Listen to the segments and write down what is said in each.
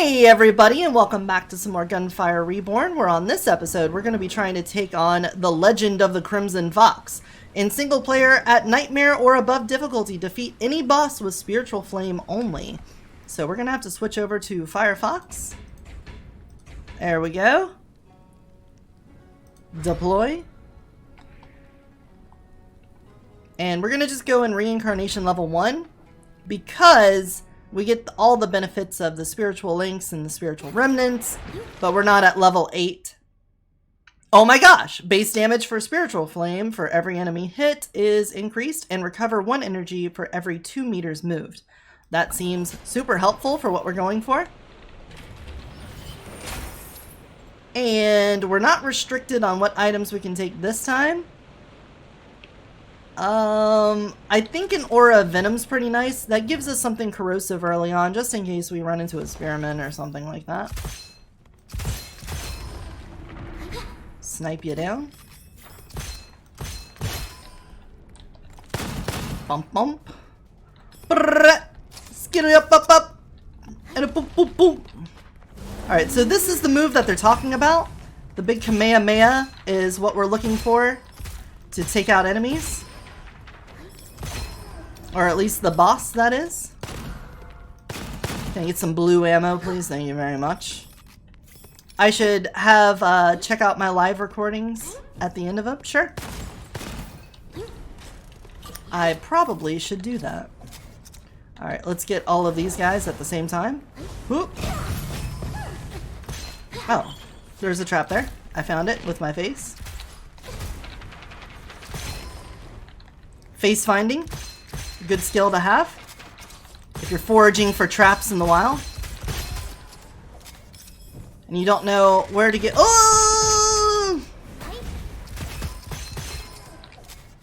Hey everybody, and welcome back to some more Gunfire Reborn, where on this episode we're going to be trying to take on the Legend of the Crimson Fox. In single player, at Nightmare or above difficulty, defeat any boss with Spiritual Flame only. So we're going to have to switch over to Firefox. There we go. Deploy. And we're going to just go in Reincarnation level 1, because we get all the benefits of the spiritual links and the spiritual remnants, but we're not at level 8. Oh my gosh! Base damage for spiritual flame for every enemy hit is increased, and recover 1 energy for every 2 meters moved. That seems super helpful for what we're going for. And we're not restricted on what items we can take this time. I think an Aura of Venom's pretty nice. That gives us something corrosive early on, just in case we run into a Spearman or something like that. Snipe you down. Bump bump. Skitty up up up. And a boop boop boop. Alright, so this is the move that they're talking about. The big Kamehameha is what we're looking for to take out enemies. Or at least the boss, that is. Can I get some blue ammo, please? Thank you very much. I should have, check out my live recordings at the end of them. Sure. I probably should do that. Alright, let's get all of these guys at the same time. Whoop. Oh, there's a trap there. I found it with my face. Face finding. Good skill to have if you're foraging for traps in the wild and you don't know where to get. Oh!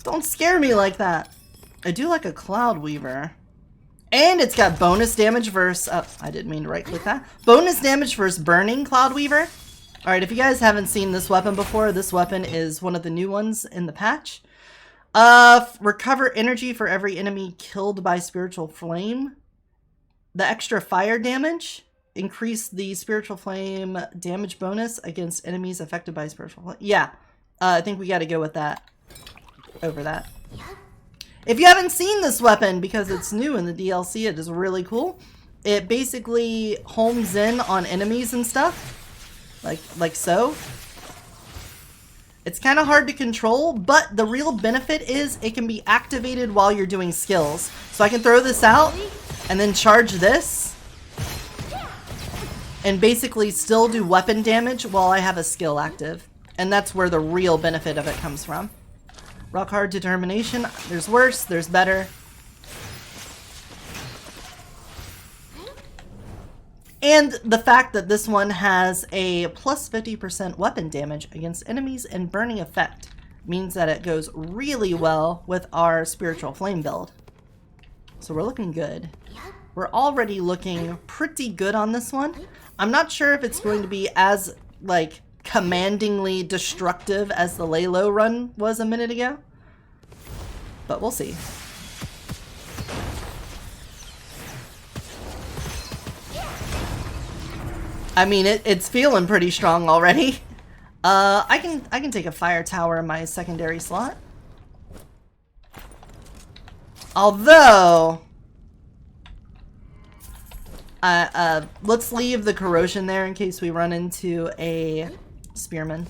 Don't scare me like that. I do like a Cloud Weaver, and it's got bonus damage versus I didn't mean to right click that. Bonus damage versus burning Cloud Weaver. Alright, if you guys haven't seen this weapon before, this weapon is one of the new ones in the patch. Recover energy for every enemy killed by spiritual flame. The extra fire damage. Increase the spiritual flame damage bonus against enemies affected by spiritual flame. Yeah, I think we got to go with that over that. If you haven't seen this weapon, because it's new in the DLC, it is really cool. It basically homes in on enemies and stuff, like so. It's kind of hard to control, but the real benefit is it can be activated while you're doing skills. So I can throw this out and then charge this and basically still do weapon damage while I have a skill active. And that's where the real benefit of it comes from. Rock hard determination. There's worse, there's better. And the fact that this one has a plus 50% weapon damage against enemies and burning effect means that it goes really well with our spiritual flame build. So we're looking good. We're already looking pretty good on this one. I'm not sure if it's going to be as, like, commandingly destructive as the Lalo run was a minute ago. But we'll see. I mean, it's feeling pretty strong already. I can take a fire tower in my secondary slot. Although, let's leave the corrosion there in case we run into a spearman.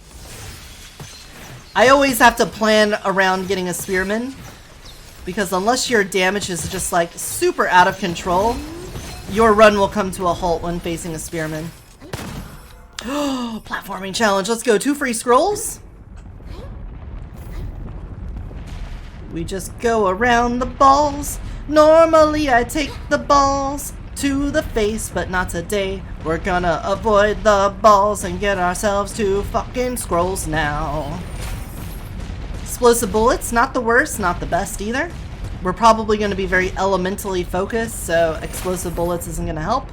I always have to plan around getting a spearman, because unless your damage is just like super out of control, your run will come to a halt when facing a spearman. Platforming challenge. Let's go. 2 free scrolls. We just go around the balls. Normally I take the balls to the face, but not today. We're gonna avoid the balls and get ourselves 2 fucking scrolls now. Explosive bullets. Not the worst, not the best either. We're probably going to be very elementally focused, so explosive bullets isn't going to help.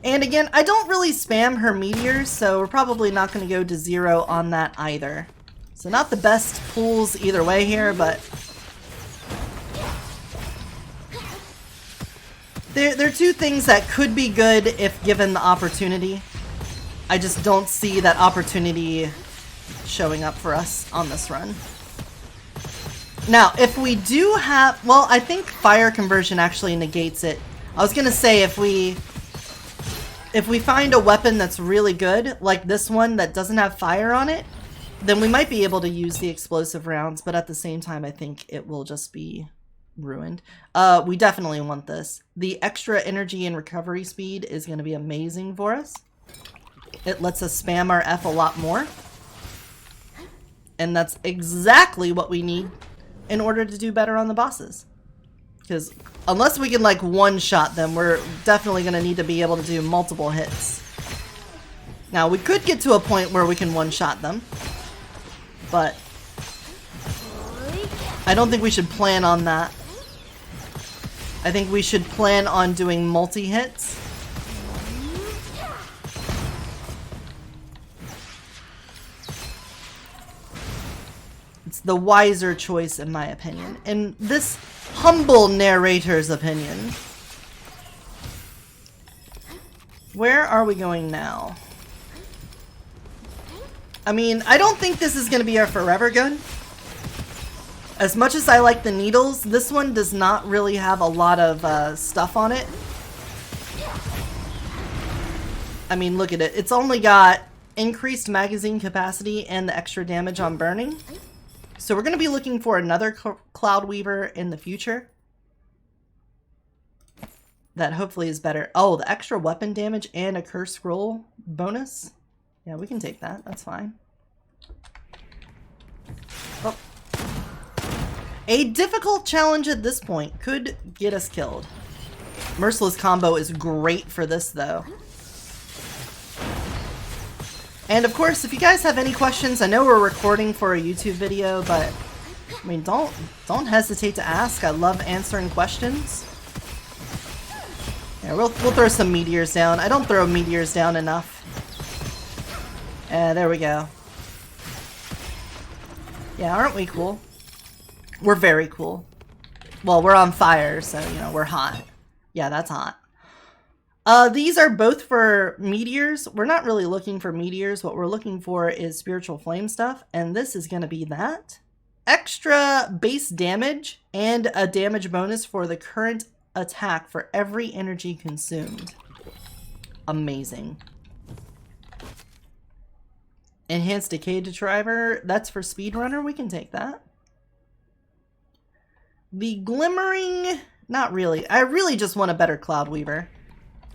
And again, I don't really spam her meteors, so we're probably not going to go to 0 on that either. So not the best pulls either way here, but They're two things that could be good if given the opportunity. I just don't see that opportunity showing up for us on this run. Now, if we do have... Well, I think fire conversion actually negates it. I was gonna say, if we find a weapon that's really good, like this one that doesn't have fire on it, then we might be able to use the explosive rounds, but at the same time, I think it will just be ruined. We definitely want this. The extra energy and recovery speed is going to be amazing for us. It lets us spam our F a lot more. And that's exactly what we need in order to do better on the bosses. Because unless we can like one-shot them, we're definitely going to need to be able to do multiple hits. Now, we could get to a point where we can one-shot them. But I don't think we should plan on that. I think we should plan on doing multi-hits. It's the wiser choice in my opinion. In this humble narrator's opinion. Where are we going now? I mean, I don't think this is going to be our forever gun. As much as I like the needles, this one does not really have a lot of stuff on it. I mean, look at it. It's only got increased magazine capacity and the extra damage on burning. So we're going to be looking for another Cloud Weaver in the future. That hopefully is better. Oh, the extra weapon damage and a curse scroll bonus. Yeah, we can take that. That's fine. Oh. A difficult challenge at this point could get us killed. Merciless combo is great for this, though. And of course, if you guys have any questions, I know we're recording for a YouTube video, but I mean, don't hesitate to ask. I love answering questions. Yeah, we'll throw some meteors down. I don't throw meteors down enough. There we go. Yeah, aren't we cool? We're very cool. Well, we're on fire, so, you know, we're hot. Yeah, that's hot. These are both for meteors. We're not really looking for meteors. What we're looking for is spiritual flame stuff, and this is going to be that. Extra base damage and a damage bonus for the current attack for every energy consumed. Amazing. Enhanced decay driver, that's for speedrunner. We can take that. The glimmering, not really. I really just want a better Cloud Weaver.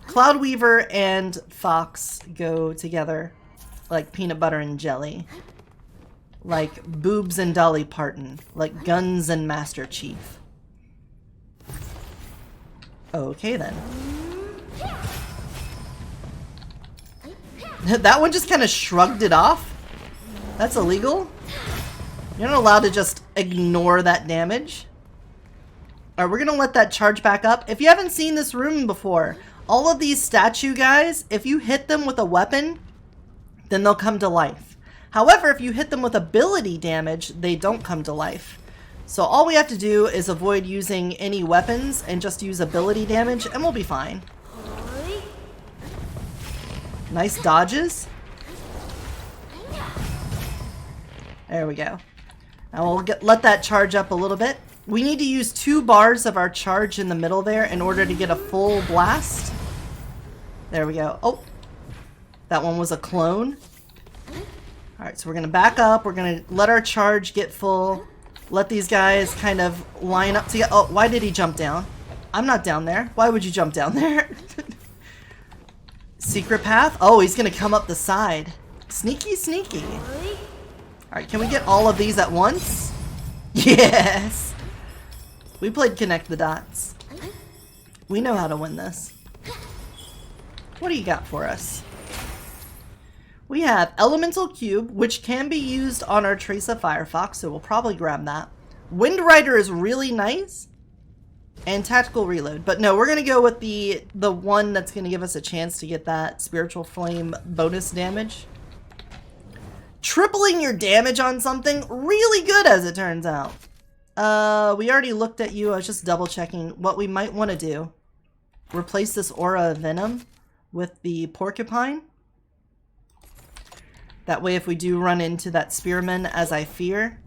Cloud Weaver and Fox go together like peanut butter and jelly. Like boobs and Dolly Parton. Like guns and Master Chief. Okay then. That one just kind of shrugged it off. That's illegal. You're not allowed to just ignore that damage. Alright, we're gonna let that charge back up. If you haven't seen this room before, all of these statue guys, if you hit them with a weapon, then they'll come to life. However, if you hit them with ability damage, they don't come to life. So all we have to do is avoid using any weapons and just use ability damage, and we'll be fine. Nice dodges. There we go. Now we'll let that charge up a little bit. We need to use 2 bars of our charge in the middle there in order to get a full blast. There we go. Oh, that one was a clone. Alright, so we're going to back up. We're going to let our charge get full. Let these guys kind of line up together. Oh, why did he jump down? I'm not down there. Why would you jump down there? Secret path? Oh, he's going to come up the side. Sneaky, sneaky. Alright, can we get all of these at once? Yes! We played Connect the Dots. We know how to win this. What do you got for us? We have Elemental Cube, which can be used on our Trace of Firefox, so we'll probably grab that. Wind Rider is really nice. And Tactical Reload. But no, we're going to go with the one that's going to give us a chance to get that Spiritual Flame bonus damage. Tripling your damage on something, really good as it turns out. We already looked at you. I was just double checking what we might want to do replace this aura of venom with the porcupine. That way, if we do run into that spearman, as I fear,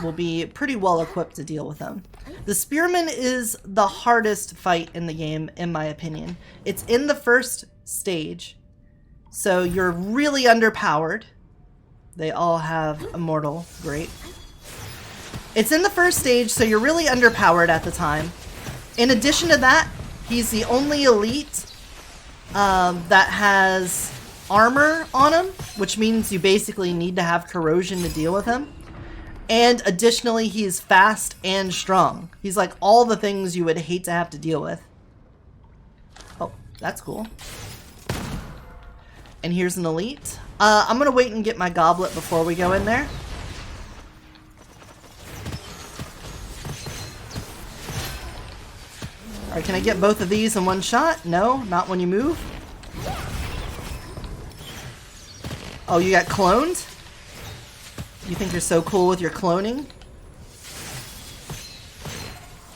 we'll be pretty well equipped to deal with them. The spearman is the hardest fight in the game, in my opinion. It's in the first stage, so you're really underpowered. They all have immortal, great. It's in the first stage, so you're really underpowered at the time. In addition to that, he's the only elite that has armor on him, which means you basically need to have corrosion to deal with him. And additionally, he's fast and strong. He's like all the things you would hate to have to deal with. Oh, that's cool. And here's an elite. I'm gonna wait and get my goblet before we go in there. Alright, can I get both of these in one shot? No, not when you move. Oh, you got cloned? You think you're so cool with your cloning?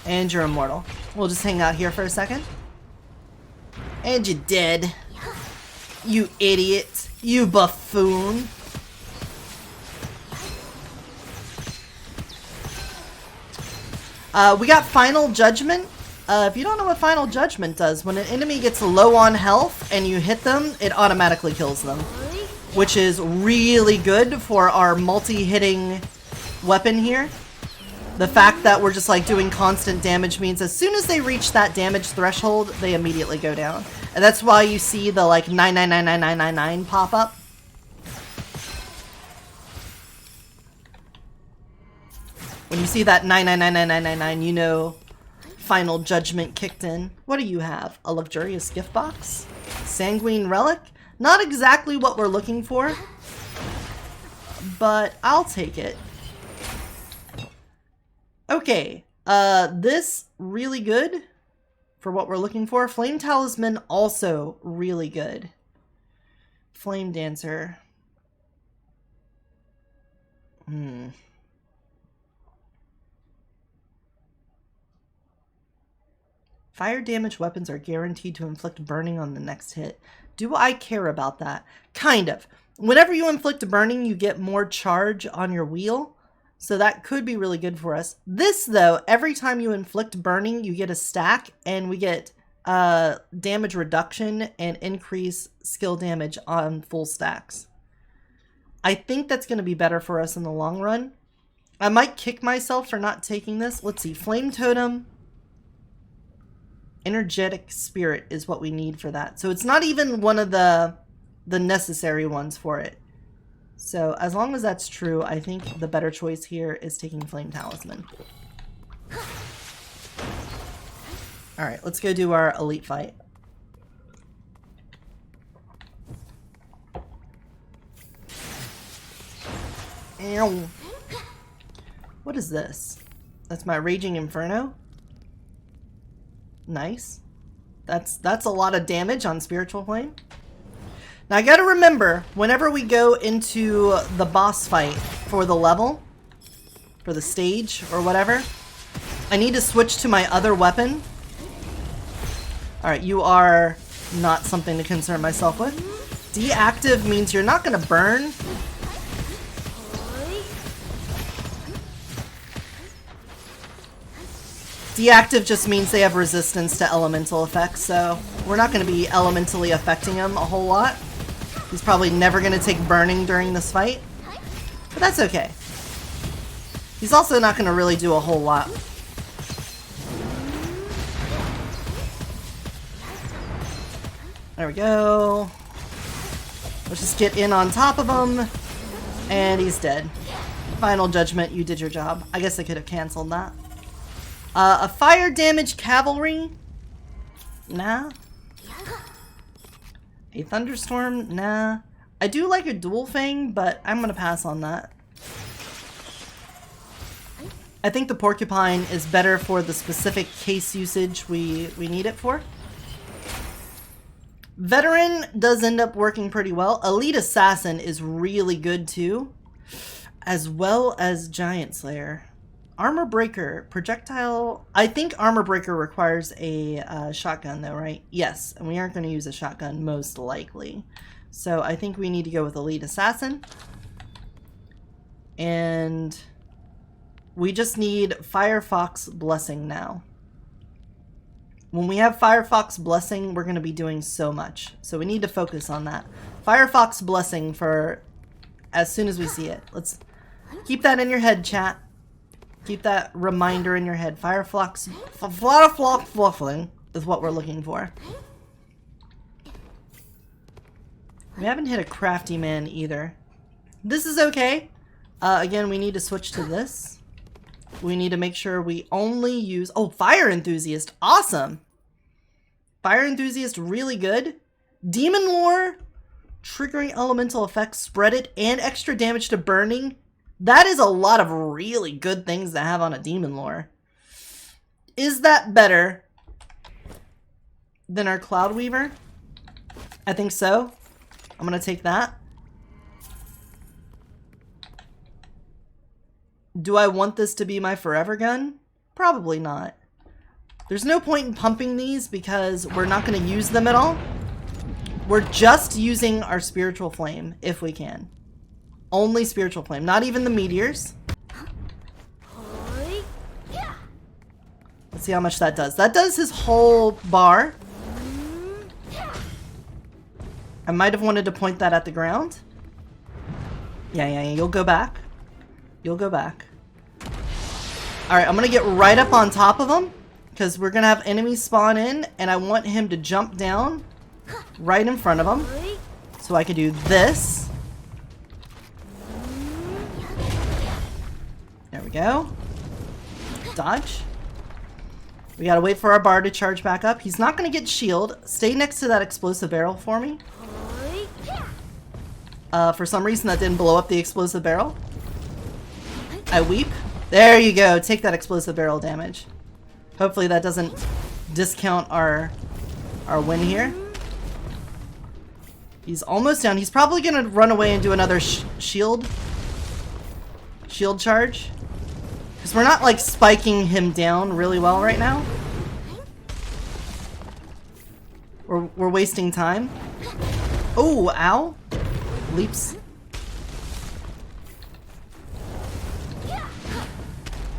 And you're immortal. We'll just hang out here for a second. And you're dead. You idiot. You buffoon. We got Final Judgment. If you don't know what Final Judgment does, when an enemy gets low on health and you hit them, it automatically kills them. Which is really good for our multi-hitting weapon here. The fact that we're just like doing constant damage means as soon as they reach that damage threshold, they immediately go down. And that's why you see the like 9999999 pop up. When you see that 9999999, you know Final Judgment kicked in. What do you have? A luxurious gift box? Sanguine relic? Not exactly what we're looking for, but I'll take it. Okay, this really good for what we're looking for. Flame Talisman also really good. Flame Dancer. Fire damage weapons are guaranteed to inflict burning on the next hit. Do I care about that? Kind of. Whenever you inflict a burning, you get more charge on your wheel. So that could be really good for us. This, though, every time you inflict burning, you get a stack. And we get damage reduction and increase skill damage on full stacks. I think that's going to be better for us in the long run. I might kick myself for not taking this. Let's see. Flame Totem. Energetic Spirit is what we need for that. So it's not even one of the necessary ones for it. So as long as that's true, I think the better choice here is taking Flame Talisman. Alright, let's go do our elite fight. Ow. What is this? That's my Raging Inferno? Nice. That's a lot of damage on Spiritual Flame. Now I gotta remember, whenever we go into the boss fight for the level, for the stage or whatever, I need to switch to my other weapon. Alright, you are not something to concern myself with. Deactive means you're not gonna burn. Deactive just means they have resistance to elemental effects, so we're not going to be elementally affecting him a whole lot. He's probably never going to take burning during this fight, but that's okay. He's also not going to really do a whole lot. There we go. Let's just get in on top of him, and he's dead. Final Judgment, you did your job. I guess I could have canceled that. A fire damage cavalry? Nah. A thunderstorm? Nah. I do like a dual fang, but I'm gonna pass on that. I think the porcupine is better for the specific case usage we need it for. Veteran does end up working pretty well. Elite Assassin is really good too, as well as Giant Slayer. Armor breaker, projectile. I think armor breaker requires a shotgun though, right? Yes, and we aren't going to use a shotgun most likely. So I think we need to go with elite assassin. And we just need Firefox blessing now. When we have Firefox blessing, we're going to be doing so much. So we need to focus on that. Firefox blessing for as soon as we see it. Let's keep that in your head, chat. Keep that reminder in your head. Firefox fluffling is what we're looking for. We haven't hit a crafty man either. This is okay. Again, we need to switch to this. We need to make sure we only use... Oh, Fire Enthusiast. Awesome. Fire Enthusiast, really good. Demon Lore, triggering elemental effects, spread it, and extra damage to burning. That is a lot of really good things to have on a Demon Lore. Is that better than our Cloud Weaver? I think so. I'm going to take that. Do I want this to be my forever gun? Probably not. There's no point in pumping these because we're not going to use them at all. We're just using our spiritual flame if we can. Only spiritual flame, not even the meteors. Let's see how much that does. That does his whole bar. I might have wanted to point that at the ground. Yeah, you'll go back. You'll go back. Alright, I'm going to get right up on top of him because we're going to have enemies spawn in and I want him to jump down right in front of him. So I can do this. There we go. Dodge. We got to wait for our bar to charge back up. He's not going to get shield. Stay next to that explosive barrel for me. For some reason that didn't blow up the explosive barrel. I weep. There you go. Take that explosive barrel damage. Hopefully that doesn't discount our win here. He's almost down. He's probably going to run away and do another shield charge. Because we're not like spiking him down really well right now. We're wasting time. Oh, ow. Leaps.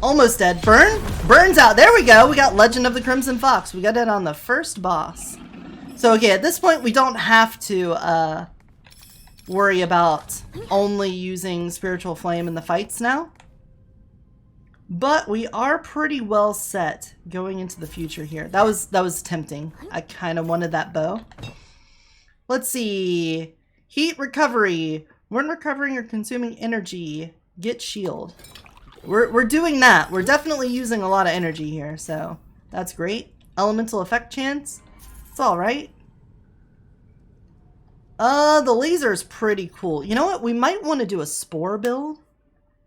Almost dead. Burn? Burns out. There we go. We got Legend of the Crimson Fox. We got it on the first boss. So, okay, at this point, we don't have to worry about only using Spiritual Flame in the fights now. But we are pretty well set going into the future here. That was tempting. I kind of wanted that bow. Let's see. Heat recovery. When recovering or consuming energy, get shield. We're doing that. We're definitely using a lot of energy here, so that's great. Elemental effect chance. It's alright. The laser is pretty cool. You know what? We might want to do a spore build.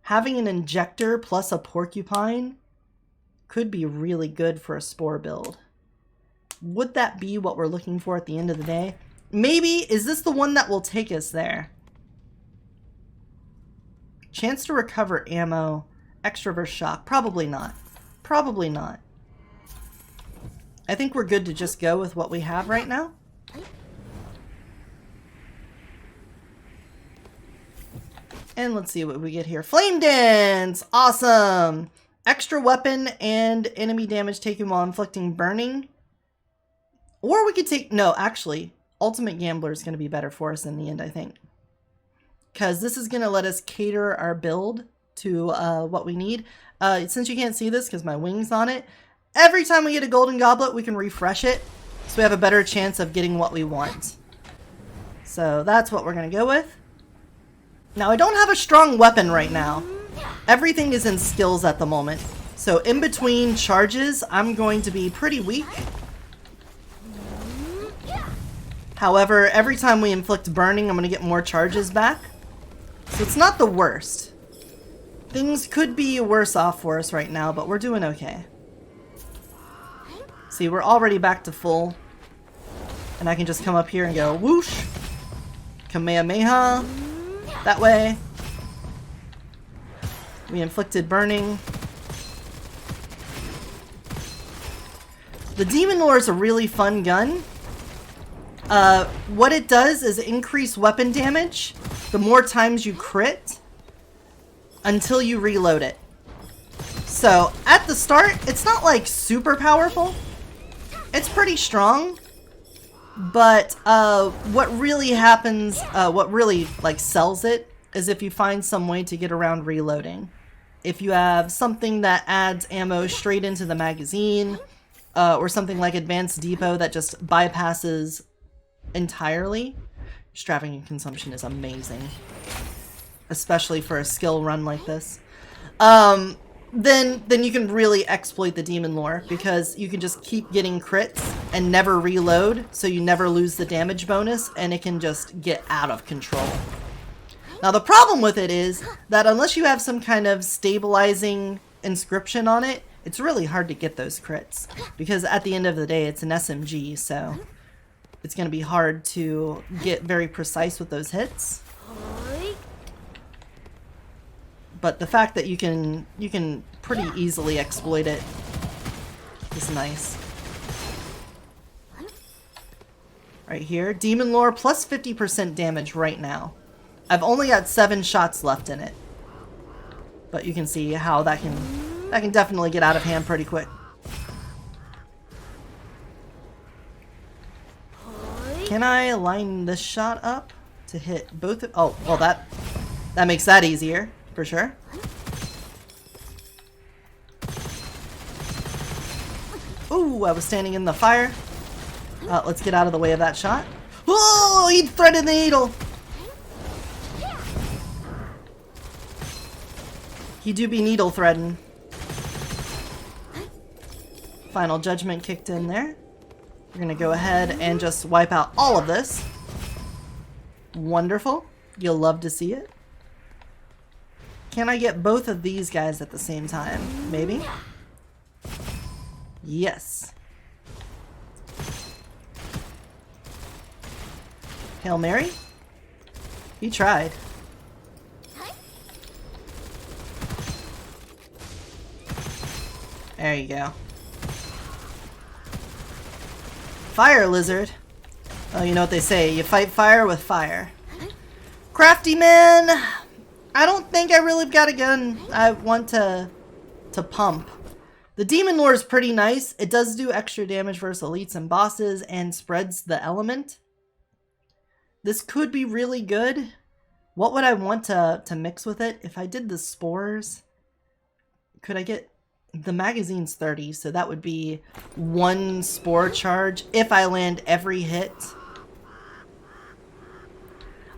Having an injector plus a porcupine could be really good for a spore build. Would that be what we're looking for at the end of the day? Maybe. Is this the one that will take us there? Chance to recover ammo. Extrovert shock. Probably not. Probably not. I think we're good to just go with what we have right now. And let's see what we get here. Flame Dance! Awesome! Extra weapon and enemy damage taken while inflicting burning. Or we could take... No, actually, Ultimate Gambler is going to be better for us in the end, I think. Because this is going to let us cater our build to what we need. Since you can't see this because my wing's on it, every time we get a golden goblet, we can refresh it. So we have a better chance of getting what we want. So that's what we're going to go with. Now, I don't have a strong weapon right now. Everything is in skills at the moment. So in between charges, I'm going to be pretty weak. However, every time we inflict burning, I'm going to get more charges back. So it's not the worst. Things could be worse off for us right now, but we're doing okay. See, we're already back to full. And I can just come up here and go whoosh. Kamehameha. That way. We inflicted burning. The Demon Lore is a really fun gun. What it does is increase weapon damage the more times you crit until you reload it. So at the start, it's not like super powerful. It's pretty strong. But what really happens, what really like sells it is if you find some way to get around reloading. If you have something that adds ammo straight into the magazine, or something like Advanced Depot that just bypasses entirely, extravagant consumption is amazing. Especially for a skill run like this. Then you can really exploit the Demon Lore, because you can just keep getting crits and never reload, so you never lose the damage bonus, and it can just get out of control. Now the problem with it is that unless you have some kind of stabilizing inscription on it, it's really hard to get those crits, because at the end of the day it's an SMG, so it's going to be hard to get very precise with those hits. But the fact that you can pretty easily exploit it is nice. Right here, Demon Lore plus 50% damage right now. I've only got 7 shots left in it, but you can see how that can definitely get out of hand pretty quick. Can I line this shot up to hit both of, oh, well that makes that easier, for sure. Ooh, I was standing in the fire. Let's get out of the way of that shot. Oh, he threaded the needle. He do be needle threading. Final Judgment kicked in there. We're gonna go ahead and just wipe out all of this. Wonderful. You'll love to see it. Can I get both of these guys at the same time? Maybe? Yes. Hail Mary? He tried. There you go. Fire lizard. Oh, you know what they say, you fight fire with fire. Crafty man! I don't think I really got a gun I want to pump. The Demon Lore is pretty nice. It does do extra damage versus elites and bosses and spreads the element. This could be really good. What would I want to mix with it? If I did the spores, could I get... The magazine's 30, so that would be 1 spore charge if I land every hit.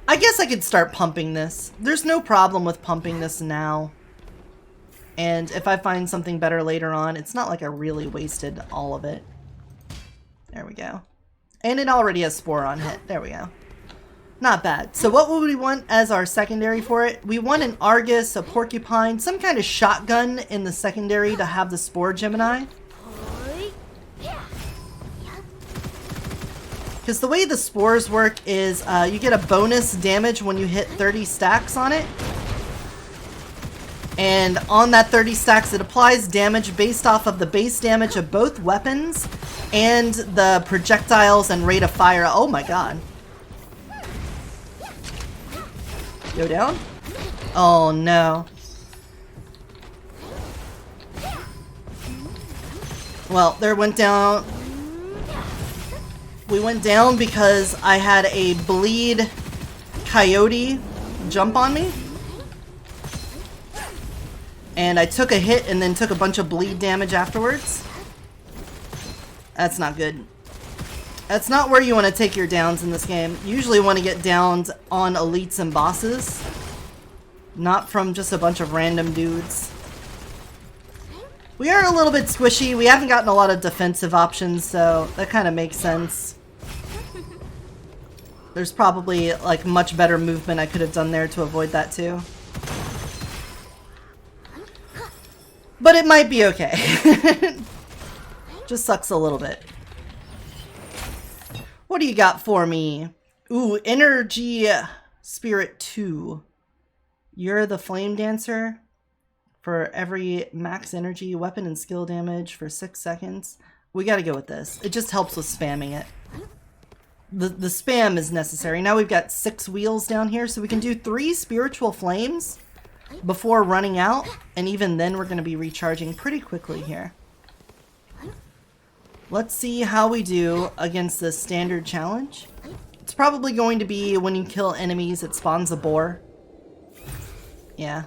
I guess I could start pumping this. There's no problem with pumping this now. And if I find something better later on, it's not like I really wasted all of it. There we go. And it already has spore on hit. There we go. Not bad. So what would we want as our secondary for it? We want an Argus, a Porcupine, some kind of shotgun in the secondary to have the Spore Gemini. Because the way the spores work is you get a bonus damage when you hit 30 stacks on it. And on that 30 stacks, it applies damage based off of the base damage of both weapons and the projectiles and rate of fire. Oh my god. Go down? Oh no. Well, there went down. We went down because I had a bleed coyote jump on me. And I took a hit and then took a bunch of bleed damage afterwards. That's not good. That's not where you want to take your downs in this game. You usually want to get downs on elites and bosses, not from just a bunch of random dudes. We are a little bit squishy. We haven't gotten a lot of defensive options, so that kind of makes sense. There's probably like much better movement I could have done there to avoid that too. But it might be okay. Just sucks a little bit. What do you got for me? Ooh, Energy Spirit 2. You're the Flame Dancer. For every max energy, weapon and skill damage for 6 seconds. We gotta go with this. It just helps with spamming it. The spam is necessary. Now we've got 6 wheels down here, so we can do 3 spiritual flames before running out, and even then we're going to be recharging pretty quickly here. Let's see how we do against the standard challenge. It's probably going to be when you kill enemies, it spawns a boar. Yeah.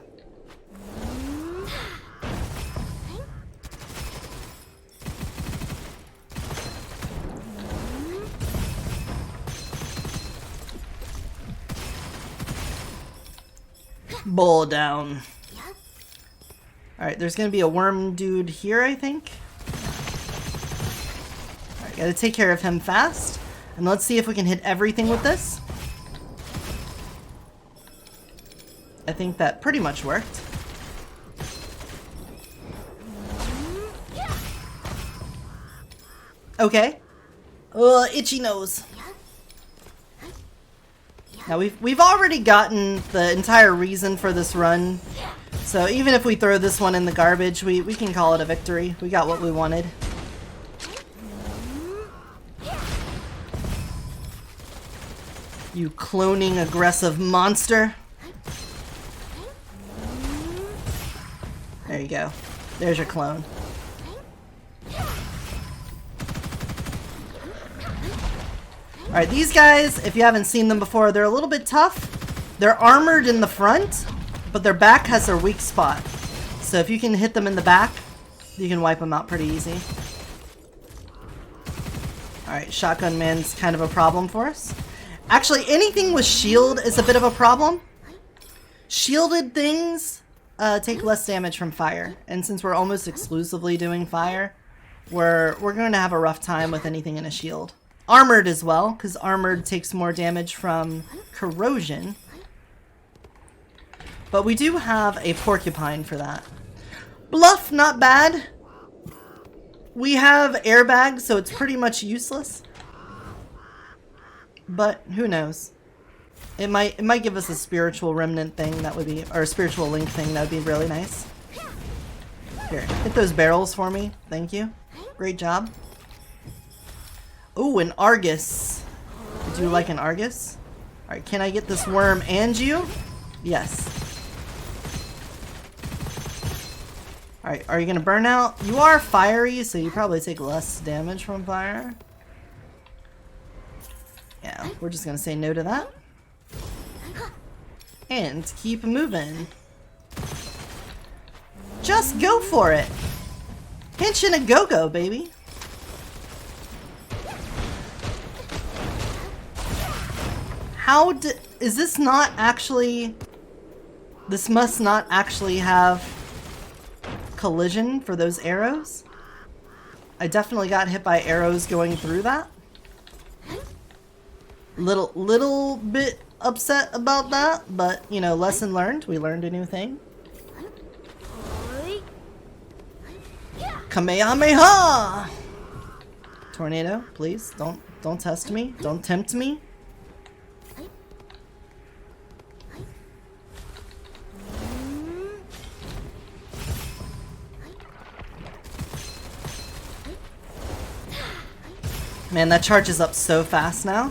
Bull down. Alright, there's gonna be a worm dude here, I think. Alright, gotta take care of him fast. And let's see if we can hit everything with this. I think that pretty much worked. Okay. Itchy nose. Now we've already gotten the entire reason for this run, so even if we throw this one in the garbage, we can call it a victory. We got what we wanted. You cloning aggressive monster. There you go. There's your clone. Alright, these guys, if you haven't seen them before, they're a little bit tough. They're armored in the front, but their back has their weak spot. So if you can hit them in the back, you can wipe them out pretty easy. Alright, Shotgun Man's kind of a problem for us. Actually, anything with shield is a bit of a problem. Shielded things take less damage from fire. And since we're almost exclusively doing fire, we're going to have a rough time with anything in a shield. Armored as well, because armored takes more damage from corrosion. But we do have a porcupine for that. Bluff, not bad. We have airbags, so it's pretty much useless. But who knows? It might give us a spiritual remnant thing that would be, or a spiritual link thing that would be really nice. Here, hit those barrels for me. Thank you. Great job. Ooh, an Argus. Would you like an Argus? Alright, can I get this worm and you? Yes. Alright, are you gonna burn out? You are fiery, so you probably take less damage from fire. Yeah, we're just gonna say no to that. And keep moving. Just go for it. Henshin a go-go, baby. Is this not actually... This must not actually have collision for those arrows? I definitely got hit by arrows going through that. Little bit upset about that, but, you know, lesson learned. We learned a new thing. Kamehameha! Tornado, please, don't test me. Don't tempt me. Man, that charges up so fast now.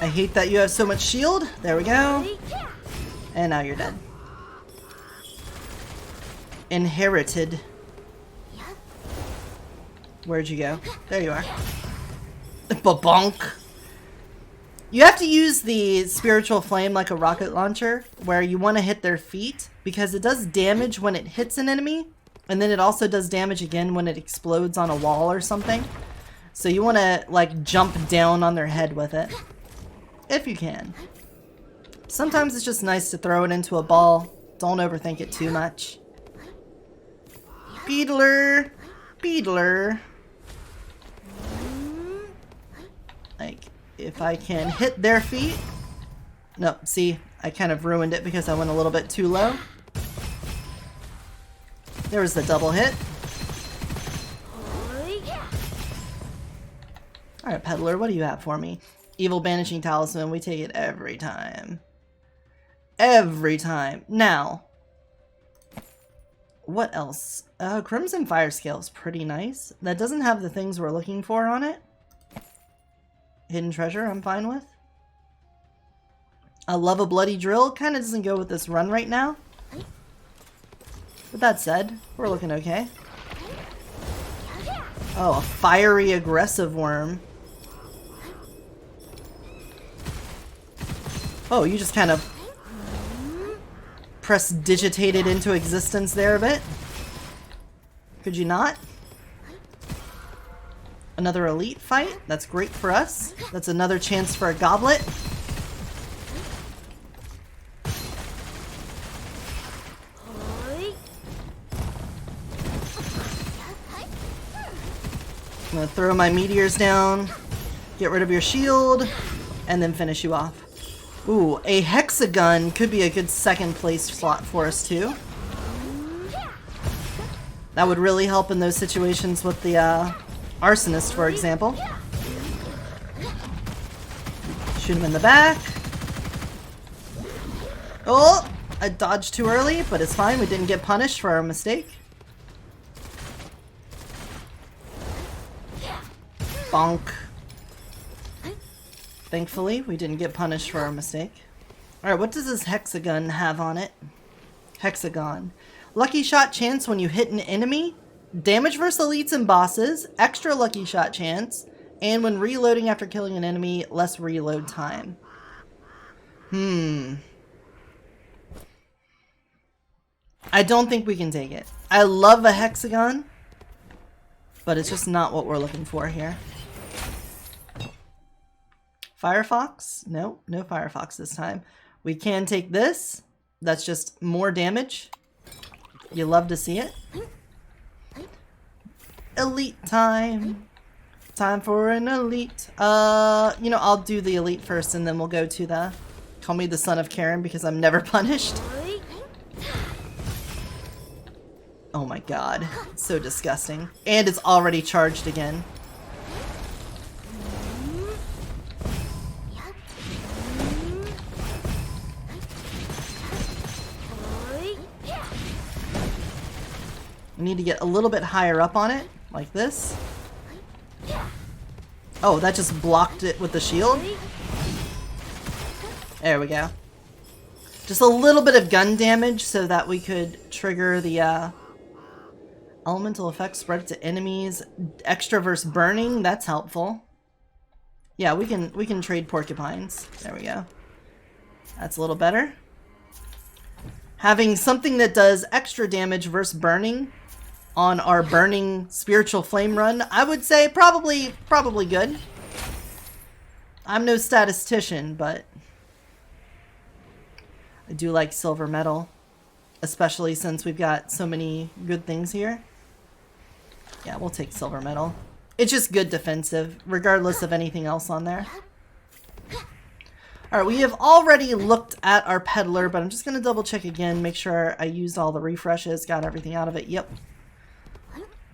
I hate that you have so much shield. There we go. And now you're dead. Inherited. Where'd you go? There you are. Ba-bonk. You have to use the spiritual flame like a rocket launcher, where you want to hit their feet, because it does damage when it hits an enemy. And then it also does damage again when it explodes on a wall or something. So you want to, like, jump down on their head with it. If you can. Sometimes it's just nice to throw it into a ball. Don't overthink it too much. Beetler. Beetler. Like, if I can hit their feet. No, see, I kind of ruined it because I went a little bit too low. There was the double hit. Alright, Peddler, what do you have for me? Evil Banishing Talisman, we take it every time. Every time. Now, What else? Crimson Fire Scale is pretty nice. That doesn't have the things we're looking for on it. Hidden Treasure, I'm fine with. I love a Bloody Drill. Kind of doesn't go with this run right now. But that said, we're looking okay. Oh, a Fiery Aggressive Worm. Oh, you just kind of prestidigitated into existence there a bit. Could you not? Another elite fight. That's great for us. That's another chance for a goblet. I'm gonna throw my meteors down, get rid of your shield, and then finish you off. Ooh, a hexagon could be a good second place slot for us too. That would really help in those situations with the arsonist, for example. Shoot him in the back. Oh, I dodged too early, but it's fine. We didn't get punished for our mistake. Bonk. Thankfully, we didn't get punished for our mistake. Alright, what does this hexagon have on it? Hexagon. Lucky shot chance when you hit an enemy. Damage versus elites and bosses. Extra lucky shot chance. And when reloading after killing an enemy, less reload time. I don't think we can take it. I love a hexagon, but it's just not what we're looking for here. Firefox? No, no Firefox this time. We can take this. That's just more damage. You love to see it. Elite time. Time for an elite. You know, I'll do the elite first and then we'll go to the... Call me the son of Karen because I'm never punished. Oh my god. It's so disgusting. And it's already charged again. We need to get a little bit higher up on it, like this. Oh, that just blocked it with the shield. There we go. Just a little bit of gun damage so that we could trigger the elemental effect spread to enemies. Extra versus burning, that's helpful. Yeah, we can trade porcupines. There we go. That's a little better. Having something that does extra damage versus burning on our burning spiritual flame run, I would say probably good. I'm no statistician, but I do like silver medal, especially since we've got so many good things here. Yeah, we'll take silver medal. It's just good defensive, regardless of anything else on there. Alright, we have already looked at our peddler, but I'm just going to double check again, make sure I used all the refreshes, got everything out of it. Yep.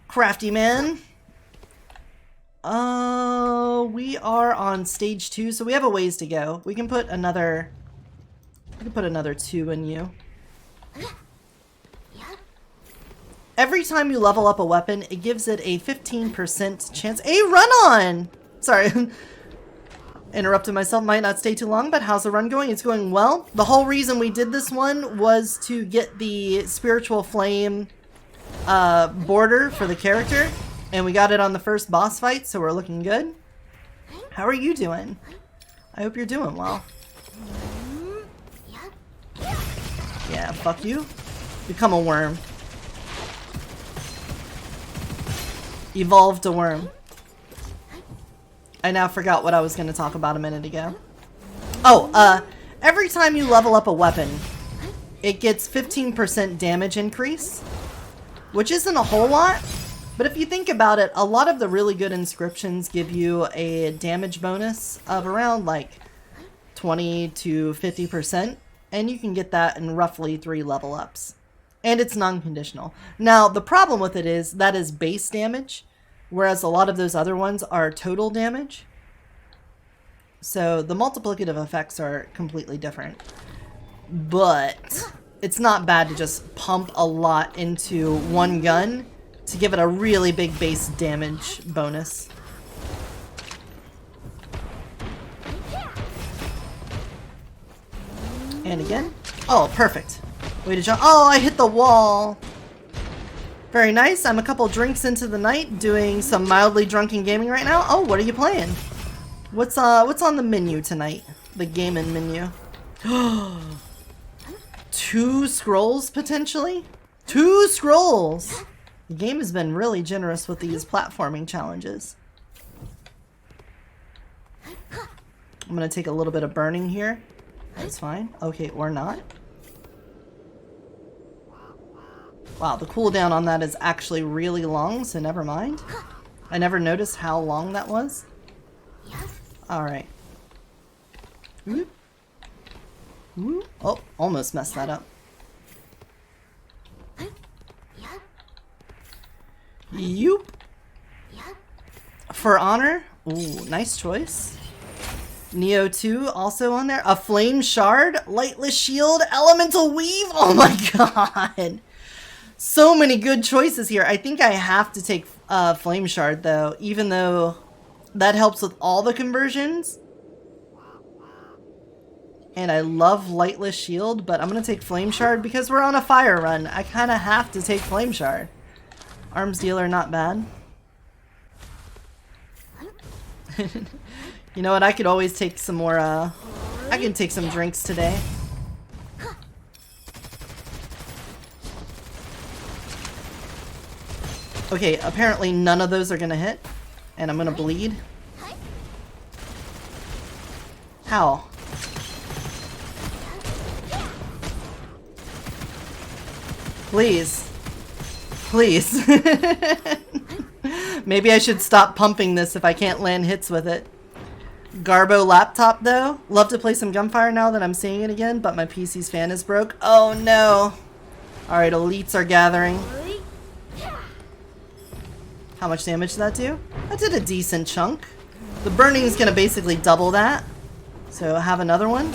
Crafty man. We are on stage 2, so we have a ways to go. We can put another 2 in you. Every time you level up a weapon, it gives it a 15% chance. A run-on! Sorry. Interrupted myself, might not stay too long, but how's the run going? It's going well. The whole reason we did this one was to get the spiritual flame border for the character, and we got it on the first boss fight, so we're looking good. How are you doing? I hope you're doing well. Yeah, fuck you. Become a worm. Evolve to worm. I now forgot what I was going to talk about a minute ago. Oh, every time you level up a weapon, it gets 15% damage increase, which isn't a whole lot, but if you think about it, a lot of the really good inscriptions give you a damage bonus of around like 20 to 50%, and you can get that in roughly 3 level ups. And it's non-conditional. Now, the problem with it is that is base damage, whereas a lot of those other ones are total damage. So the multiplicative effects are completely different. But it's not bad to just pump a lot into one gun to give it a really big base damage bonus. And again. Oh, perfect. Way to jump. Oh, I hit the wall. Very nice. I'm a couple drinks into the night doing some mildly drunken gaming right now. Oh, what are you playing? What's on the menu tonight? The gaming menu. 2 scrolls potentially? 2 scrolls! The game has been really generous with these platforming challenges. I'm gonna take a little bit of burning here. That's fine. Okay, or not. Wow, the cooldown on that is actually really long, so never mind. I never noticed how long that was. Alright. Whoop. Whoop. Oh, almost messed that up. Yoop. For honor. Ooh, nice choice. Neo 2 also on there. A flame shard, lightless shield, elemental weave. Oh my god. So many good choices here. I think I have to take flame shard though, even though that helps with all the conversions. And I love lightless shield, but I'm gonna take flame shard because we're on a fire run. I kind of have to take flame shard. Arms dealer, not bad. You know what? I could always take some more. I can take some drinks today. Okay, apparently none of those are gonna hit, and I'm gonna bleed. How? Please. Please. Maybe I should stop pumping this if I can't land hits with it. Garbo laptop though. Love to play some Gunfire now that I'm seeing it again, but my PC's fan is broke. Oh no. Alright, elites are gathering. How much damage did that do? That did a decent chunk. The burning is going to basically double that. So have another one.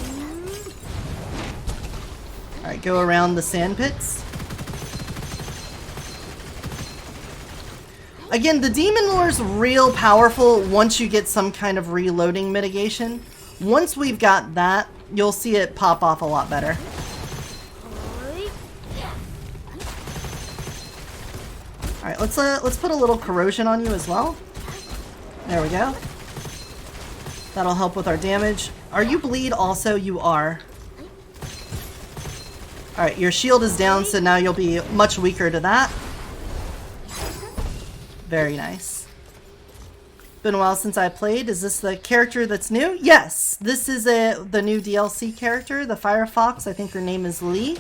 Alright, go around the sand pits. Again, the Demon Lore's real powerful once you get some kind of reloading mitigation. Once we've got that, you'll see it pop off a lot better. Alright, let's put a little corrosion on you as well. There we go. That'll help with our damage. Are you bleed also? You are. Alright, your shield is down, so now you'll be much weaker to that. Very nice. Been a while since I played. Is this the character that's new? Yes! This is the new DLC character, the Firefox. I think her name is Lee.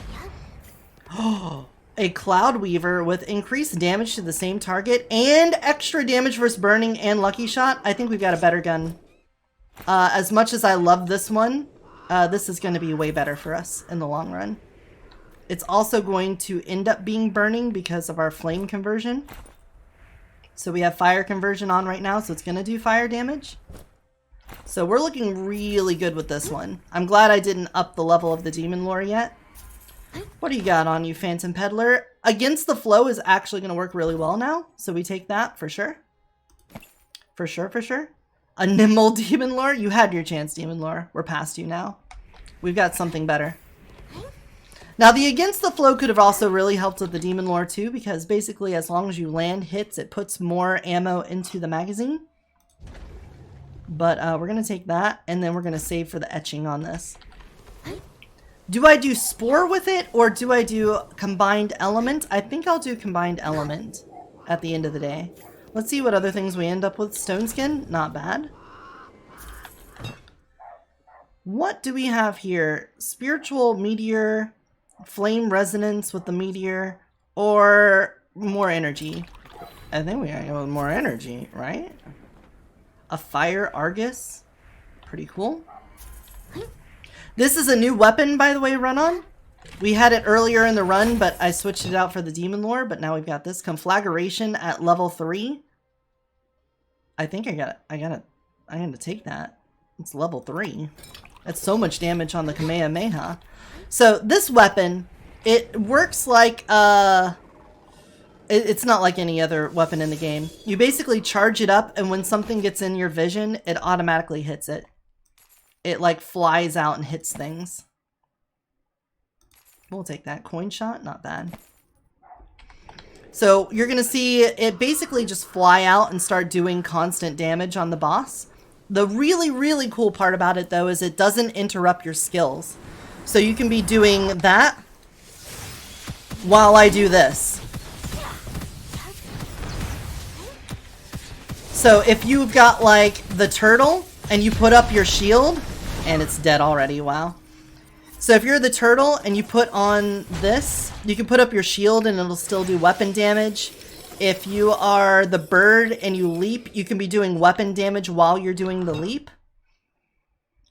Oh, a Cloud Weaver with increased damage to the same target and extra damage versus burning and lucky shot. I think we've got a better gun. As much as I love this one, this is going to be way better for us in the long run. It's also going to end up being burning because of our flame conversion. So we have fire conversion on right now, so it's going to do fire damage. So we're looking really good with this one. I'm glad I didn't up the level of the Demon Lore yet. What do you got on you, Phantom Peddler? Against the Flow is actually going to work really well now, so we take that for sure. For sure, for sure. A Nimble Demon Lore? You had your chance, Demon Lore. We're past you now. We've got something better. Now, the Against the Flow could have also really helped with the Demon Lore too, because basically as long as you land hits, it puts more ammo into the magazine. But we're going to take that, and then we're going to save for the etching on this. Do I do Spore with it, or do I do Combined Element? I think I'll do Combined Element at the end of the day. Let's see what other things we end up with. Stone Skin, not bad. What do we have here? Spiritual Meteor, Flame Resonance with the Meteor, or more energy? I think we gotta go with more energy, right? A Fire Argus, pretty cool. This is a new weapon, by the way, Run-On. We had it earlier in the run, but I switched it out for the Demon Lore, but now we've got this. Conflagration at level 3. I think I gotta take that. It's level 3. That's so much damage on the Kamehameha. So this weapon It works like, it's not like any other weapon in the game. You basically charge it up, and when something gets in your vision, it automatically hits it. It, like, flies out and hits things. We'll take that. Coin shot? Not bad. So you're going to see it basically just fly out and start doing constant damage on the boss. The really, really cool part about it, though, is it doesn't interrupt your skills. So you can be doing that while I do this. So if you've got, like, the turtle and you put up your shield, and it's dead already, wow. So if you're the turtle and you put on this, you can put up your shield and it'll still do weapon damage. If you are the bird and you leap, you can be doing weapon damage while you're doing the leap.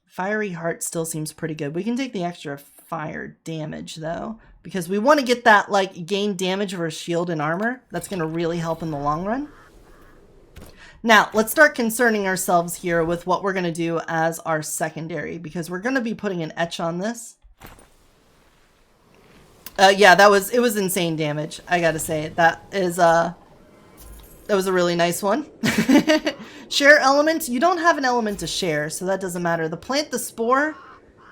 Fiery Heart still seems pretty good. We can take the extra fire damage though, because we want to get that, like, gain damage versus shield and armor. That's going to really help in the long run. Now, let's start concerning ourselves here with what we're going to do as our secondary, because we're going to be putting an etch on this. Yeah, it was insane damage, I gotta say. That was a really nice one. Share element, you don't have an element to share, so that doesn't matter. The plant the spore,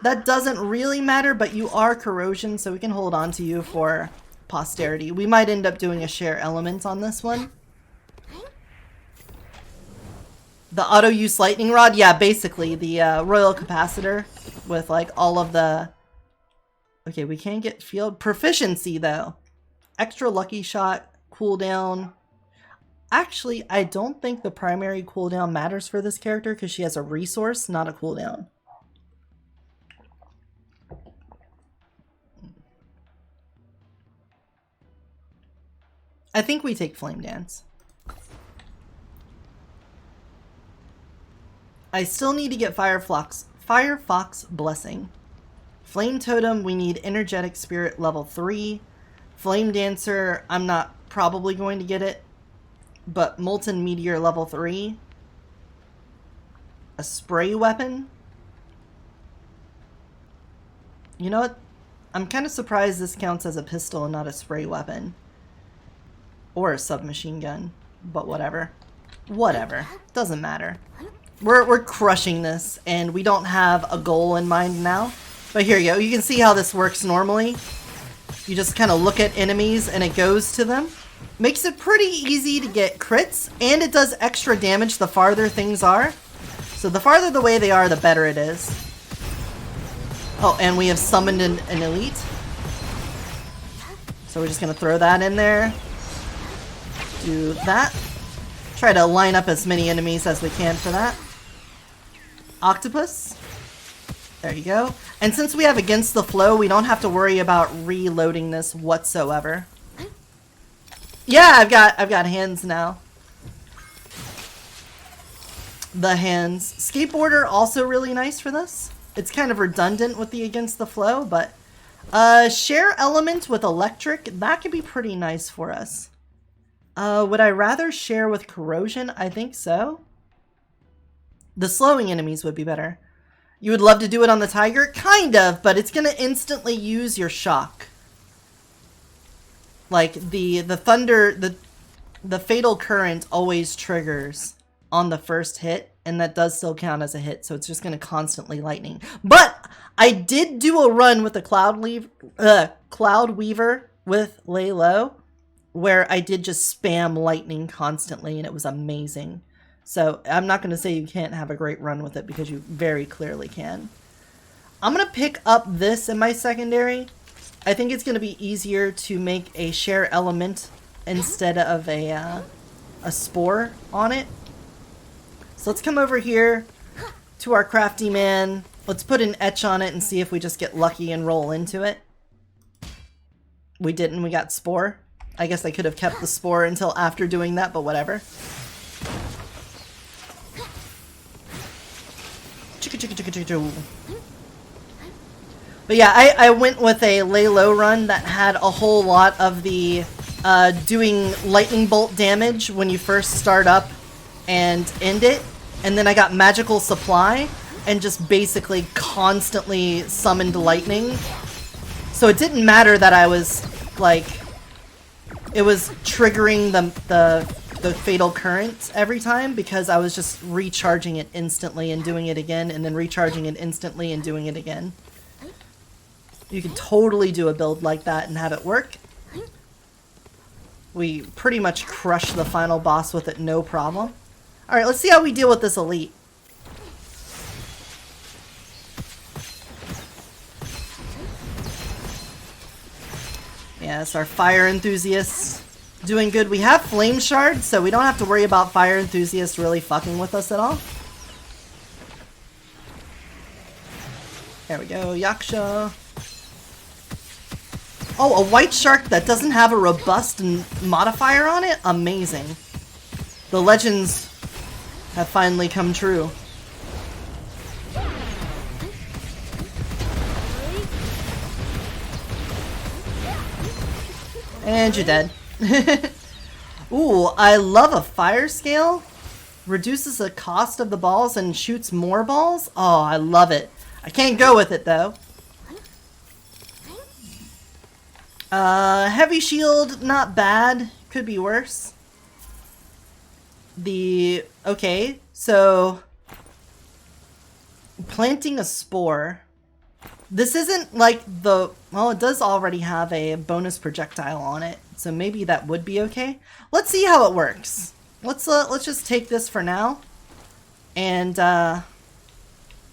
that doesn't really matter, but you are corrosion, so we can hold on to you for posterity. We might end up doing a share element on this one. The auto-use lightning rod, yeah, basically the royal capacitor with, like, all of the... Okay, we can't get field proficiency though. Extra lucky shot, cooldown. Actually, I don't think the primary cooldown matters for this character because she has a resource, not a cooldown. I think we take Flame Dance. I still need to get Firefox Blessing. Flame Totem, we need Energetic Spirit level 3. Flame Dancer, I'm not probably going to get it. But Molten Meteor level 3. A Spray Weapon. You know what? I'm kind of surprised this counts as a pistol and not a spray weapon. Or a submachine gun. But whatever. Whatever. Doesn't matter. We're crushing this, and we don't have a goal in mind now. But here you go. You can see how this works normally. You just kind of look at enemies and it goes to them. Makes it pretty easy to get crits, and it does extra damage the farther things are. So the farther away they are, the better it is. Oh, and we have summoned an elite. So we're just going to throw that in there. Do that. Try to line up as many enemies as we can for that. Octopus. There you go. And since we have Against the Flow, we don't have to worry about reloading this whatsoever. Yeah, I've got hands now. The hands. Skateboarder also really nice for this. It's kind of redundant with the Against the Flow, but share element with electric, that could be pretty nice for us. Would I rather share with corrosion? I think so. The slowing enemies would be better. You would love to do it on the tiger? Kind of, but it's going to instantly use your shock. Like, the thunder, the fatal current always triggers on the first hit, and that does still count as a hit, so it's just going to constantly lightning. But I did do a run with the Cloud Weaver with Lay Low, where I did just spam lightning constantly, and it was amazing. So I'm not going to say you can't have a great run with it, because you very clearly can. I'm going to pick up this in my secondary. I think it's going to be easier to make a share element instead of a spore on it. So let's come over here to our crafty man. Let's put an etch on it and see if we just get lucky and roll into it. We didn't, we got spore. I guess I could have kept the spore until after doing that, but whatever. But yeah, I went with a lay low run that had a whole lot of the doing lightning bolt damage when you first start up and end it. And then I got magical supply and just basically constantly summoned lightning So it didn't matter that I was, like, it was triggering the fatal current every time, because I was just recharging it instantly and doing it again, and then recharging it instantly and doing it again. You can totally do a build like that and have it work. We pretty much crushed the final boss with it, no problem. Alright, let's see how we deal with this elite. Yes, our fire enthusiasts doing good. We have flame shards, so we don't have to worry about fire enthusiasts really fucking with us at all. There we go, Yaksha. Oh, a white shark that doesn't have a robust modifier on it? Amazing. The legends have finally come true. And you're dead. Ooh, I love a fire scale. Reduces the cost of the balls and shoots more balls. Oh, I love it. I can't go with it though. Heavy shield, not bad. Could be worse. Okay, so planting a spore. This isn't like well, it does already have a bonus projectile on it, so maybe that would be okay. Let's see how it works. Let's just take this for now, and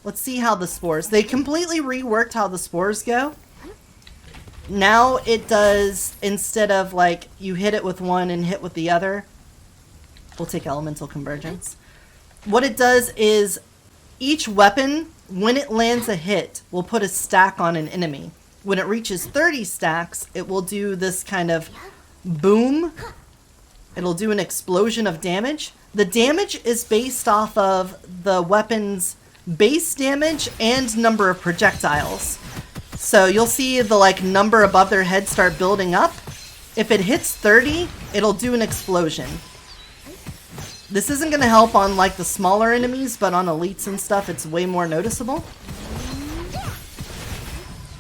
let's see how the spores. They completely reworked how the spores go. Now it does, instead of like you hit it with one and hit with the other, we'll take elemental convergence. What it does is each weapon, when it lands a hit, will put a stack on an enemy. When it reaches 30 stacks, it will do this kind of boom. It'll do an explosion of damage. The damage is based off of the weapon's base damage and number of projectiles. So you'll see the like number above their head start building up. If it hits 30, it'll do an explosion. This isn't going to help on like the smaller enemies, but on elites and stuff, it's way more noticeable.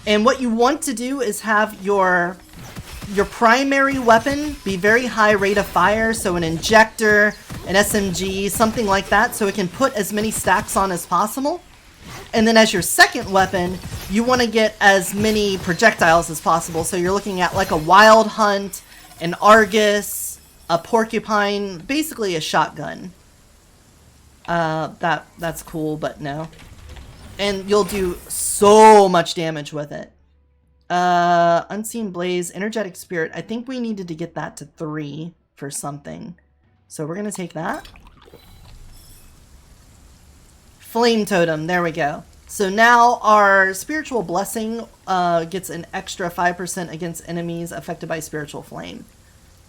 And what you want to do is have your primary weapon be very high rate of fire, so an injector, an SMG, something like that, so it can put as many stacks on as possible. And then as your second weapon, you want to get as many projectiles as possible. So you're looking at like a Wild Hunt, an Argus, a Porcupine, basically a shotgun. That's cool, but no. And you'll do so much damage with it. Unseen Blaze, Energetic Spirit. I think we needed to get that to 3 for something. So we're going to take that. Flame Totem, there we go. So now our Spiritual Blessing gets an extra 5% against enemies affected by Spiritual Flame.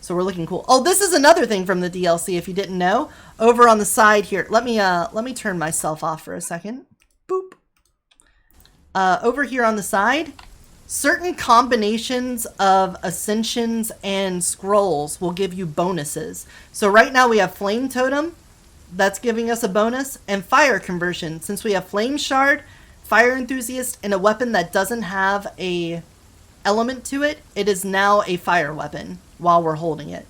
So we're looking cool. Oh, this is another thing from the DLC if you didn't know. Over on the side here, let me turn myself off for a second. Boop. Over here on the side, certain combinations of Ascensions and Scrolls will give you bonuses. So right now we have Flame Totem. That's giving us a bonus, and Fire Conversion. Since we have Flame Shard, Fire Enthusiast, and a weapon that doesn't have a element to it, it is now a fire weapon while we're holding it.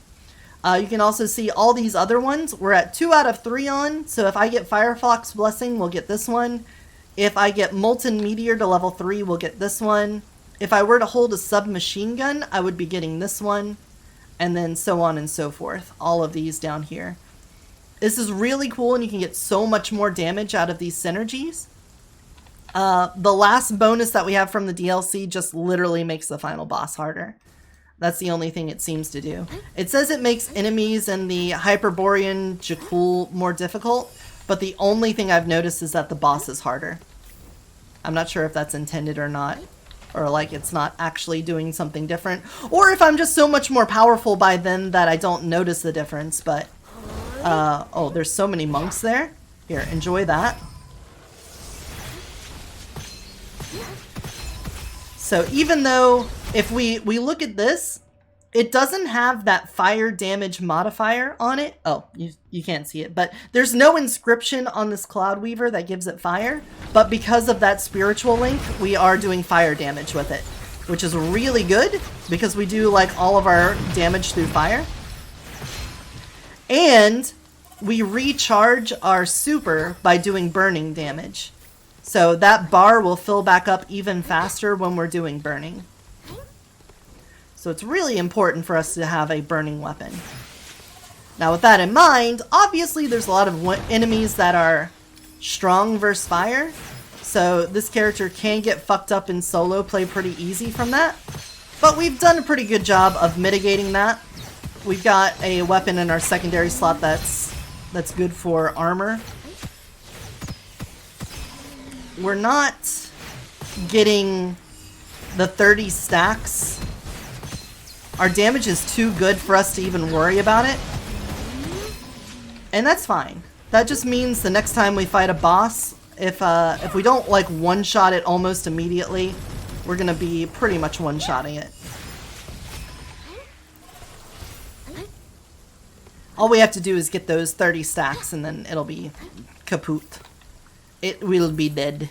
You can also see all these other ones. We're at 2 out of 3 on, so if I get Firefox Blessing, we'll get this one. If I get Molten Meteor to level 3, we'll get this one. If I were to hold a submachine gun, I would be getting this one, and then so on and so forth. All of these down here. This is really cool, and you can get so much more damage out of these synergies. The last bonus that we have from the DLC just literally makes the final boss harder. That's the only thing it seems to do. It says it makes enemies in the Hyperborean Jakul more difficult, but the only thing I've noticed is that the boss is harder. I'm not sure if that's intended or not, or like it's not actually doing something different, or if I'm just so much more powerful by then that I don't notice the difference, but oh, there's so many monks there. Here, enjoy that. So even though if we look at this, it doesn't have that fire damage modifier on it. Oh, you can't see it, but there's no inscription on this Cloud Weaver that gives it fire. But because of that spiritual link, we are doing fire damage with it. which is really good because we do like all of our damage through fire. And we recharge our super by doing burning damage. So that bar will fill back up even faster when we're doing burning. So it's really important for us to have a burning weapon. Now with that in mind, obviously there's a lot of enemies that are strong versus fire. So this character can get fucked up in solo play pretty easy from that. But we've done a pretty good job of mitigating that. We've got a weapon in our secondary slot that's good for armor. We're not getting the 30 stacks. Our damage is too good for us to even worry about it. And that's fine. That just means the next time we fight a boss, if we don't like one-shot it almost immediately, we're gonna be pretty much one-shotting it. All we have to do is get those 30 stacks and then it'll be kaput. It will be dead.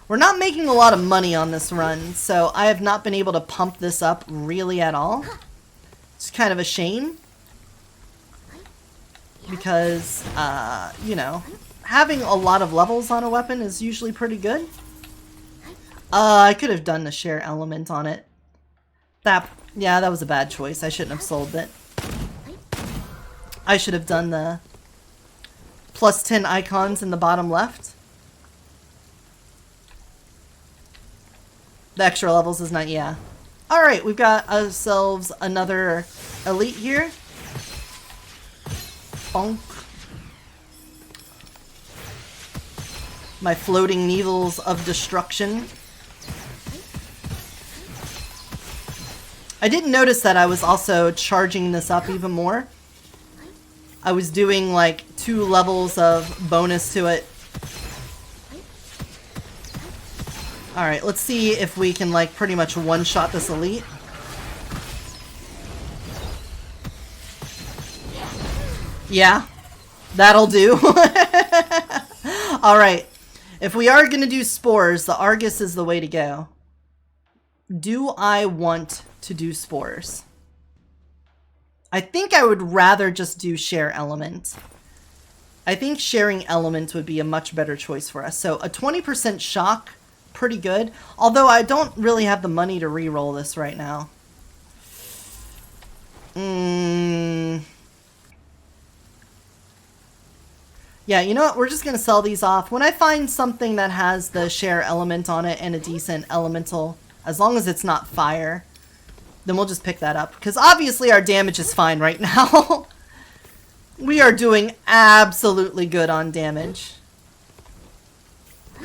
We're not making a lot of money on this run, so I have not been able to pump this up really at all. It's kind of a shame. Because, you know, having a lot of levels on a weapon is usually pretty good. I could have done the share element on it. Yeah, that was a bad choice. I shouldn't have sold it. I should have done the plus 10 icons in the bottom left. The extra levels is not, yeah. Alright, we've got ourselves another elite here. Bonk. My floating needles of destruction. I didn't notice that I was also charging this up even more. I was doing like 2 levels of bonus to it. Alright, let's see if we can like pretty much one-shot this elite. Yeah, that'll do. Alright, if we are going to do spores, the Argus is the way to go. Do I want to do spores? I think I would rather just do share element. I think sharing element would be a much better choice for us. So a 20% shock, pretty good. Although I don't really have the money to re-roll this right now. Yeah, you know what? We're just going to sell these off. When I find something that has the share element on it and a decent elemental, as long as it's not fire, then we'll just pick that up. Because obviously our damage is fine right now. We are doing absolutely good on damage.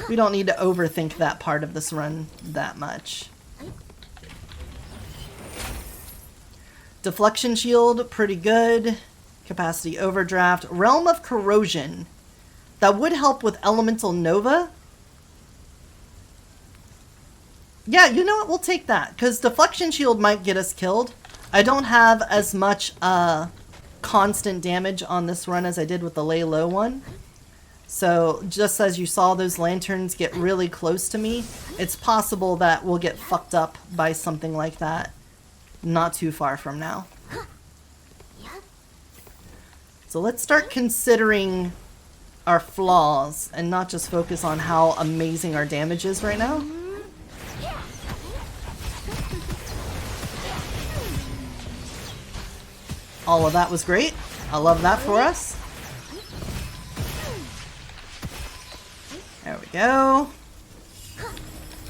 We don't need to overthink that part of this run that much. Deflection shield, pretty good. Capacity overdraft. Realm of corrosion. That would help with elemental nova. Yeah, you know what? We'll take that. Because deflection shield might get us killed. I don't have as much constant damage on this run as I did with the lay low one. So just as you saw those lanterns get really close to me, it's possible that we'll get fucked up by something like that not too far from now. So let's start considering our flaws and not just focus on how amazing our damage is right now. All of that was great. I love that for us. There we go.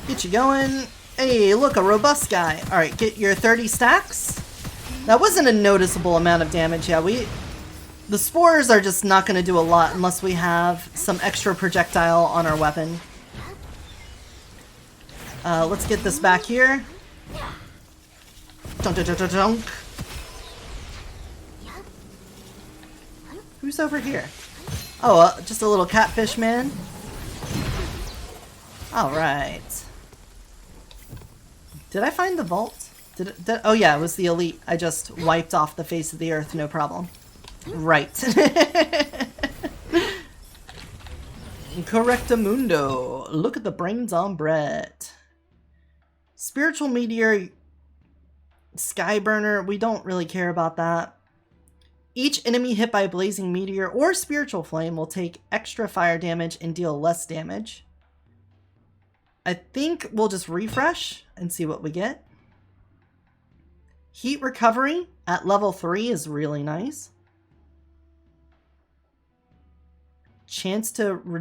Get you going. Hey, look, a robust guy. Alright, get your 30 stacks. That wasn't a noticeable amount of damage. Yeah, the spores are just not going to do a lot unless we have some extra projectile on our weapon. Let's get this back here. Dunk, dunk, dunk, dunk, dunk. Who's over here? Oh, just a little catfish man. Alright. Did I find the vault? Oh yeah, it was the elite. I just wiped off the face of the earth, no problem. Right. Correctamundo. Look at the brains on Brett. Spiritual Meteor, Skyburner, we don't really care about that. Each enemy hit by a blazing meteor or spiritual flame will take extra fire damage and deal less damage. I think we'll just refresh and see what we get. Heat recovery at level 3 is really nice. Chance to...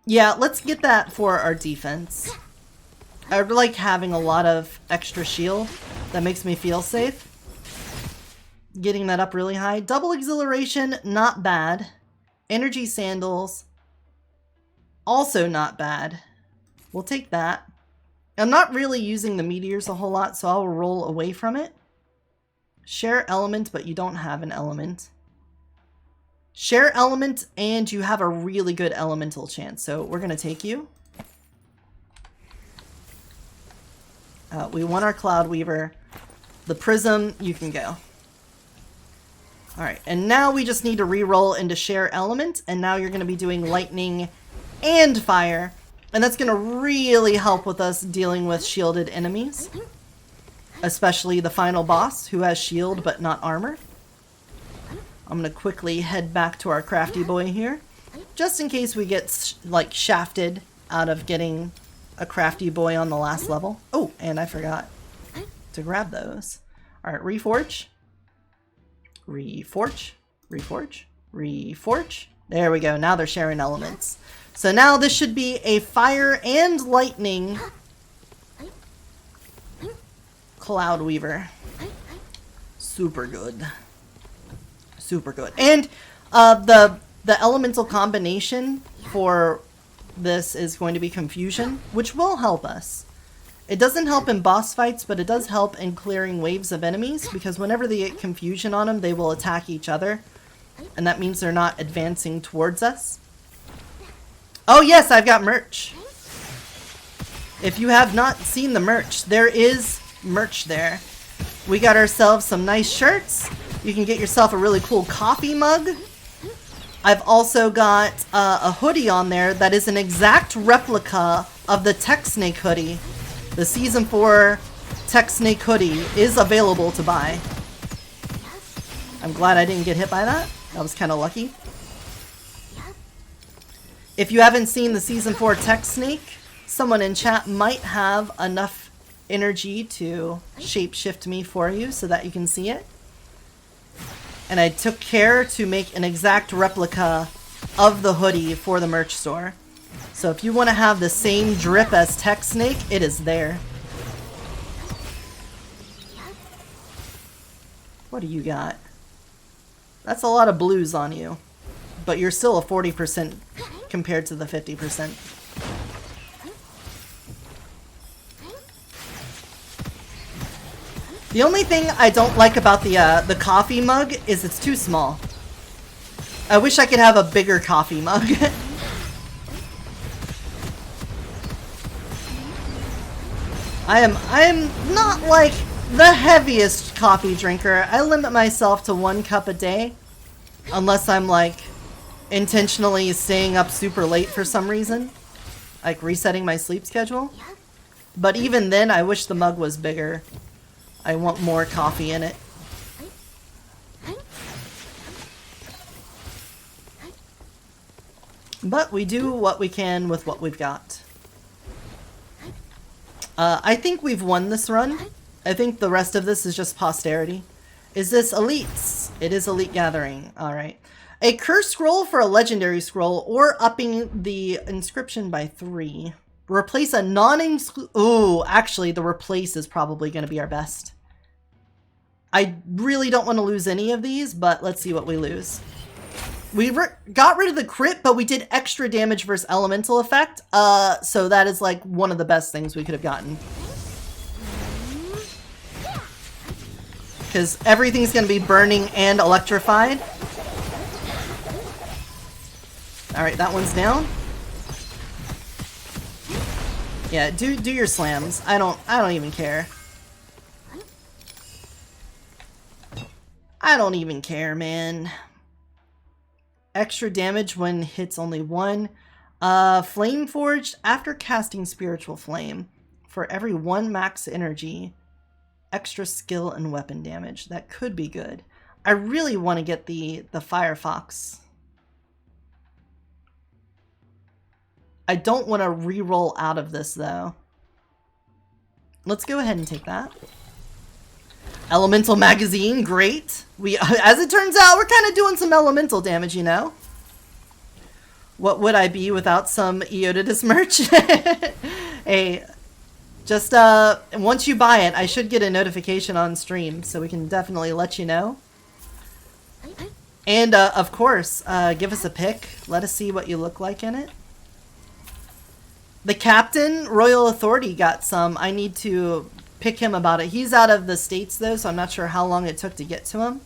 Yeah, let's get that for our defense. I like having a lot of extra shield. That makes me feel safe. Getting that up really high. Double exhilaration, not bad. Energy sandals, also not bad. We'll take that. I'm not really using the meteors a whole lot, so I'll roll away from it. Share element, but you don't have an element. Share element, and you have a really good elemental chance, so we're going to take you. We want our Cloud Weaver. The Prism, you can go. Alright, and now we just need to re-roll into Share Element, and now you're going to be doing Lightning and Fire. And that's going to really help with us dealing with shielded enemies. Especially the final boss, who has shield but not armor. I'm going to quickly head back to our crafty boy here. Just in case we get, like, shafted out of getting a crafty boy on the last level. Oh, and I forgot to grab those. Alright, reforge. Reforge. Reforge. Reforge. There we go. Now they're sharing elements. So now this should be a fire and lightning Cloud Weaver. Super good. Super good. And the elemental combination for this is going to be Confusion, which will help us. It doesn't help in boss fights, but it does help in clearing waves of enemies, because whenever they get confusion on them, they will attack each other. And that means they're not advancing towards us. Oh yes, I've got merch. If you have not seen the merch, there is merch there. We got ourselves some nice shirts. You can get yourself a really cool coffee mug. I've also got a hoodie on there that is an exact replica of the Tech Snake hoodie. The Season 4 Tech Snake hoodie is available to buy. I'm glad I didn't get hit by that. That was kind of lucky. If you haven't seen the Season 4 Tech Snake, someone in chat might have enough energy to shapeshift me for you so that you can see it. And I took care to make an exact replica of the hoodie for the merch store. So if you want to have the same drip as Tech Snake, it is there. What do you got? That's a lot of blues on you. But you're still a 40% compared to the 50%. The only thing I don't like about the coffee mug is it's too small. I wish I could have a bigger coffee mug. I am not like the heaviest coffee drinker. I limit myself to 1 cup a day. Unless I'm like intentionally staying up super late for some reason. Like resetting my sleep schedule. But even then, I wish the mug was bigger. I want more coffee in it. But we do what we can with what we've got. I think we've won this run. I think the rest of this is just posterity. Is this elites? It is elite gathering. Alright. A curse scroll for a legendary scroll, or upping the inscription by 3. Replace a ooh, actually the replace is probably going to be our best. I really don't want to lose any of these, but let's see what we lose. We got rid of the crit, but we did extra damage versus elemental effect. So that is like one of the best things we could have gotten. Because everything's going to be burning and electrified. Alright, that one's down. Yeah, do your slams. I don't even care. I don't even care, man. Extra damage when hits only one. Flame Forged after casting Spiritual Flame. For every 1 max energy, extra skill and weapon damage. That could be good. I really want to get the Firefox. I don't want to re-roll out of this though. Let's go ahead and take that. Elemental Magazine, great. As it turns out, we're kind of doing some elemental damage, you know? What would I be without some Eotidiss merch? Hey, just once you buy it, I should get a notification on stream, so we can definitely let you know. And of course, give us a pic. Let us see what you look like in it. The Captain, Royal Authority, got some. I need to pick him about it. He's out of the States though, so I'm not sure how long it took to get to him.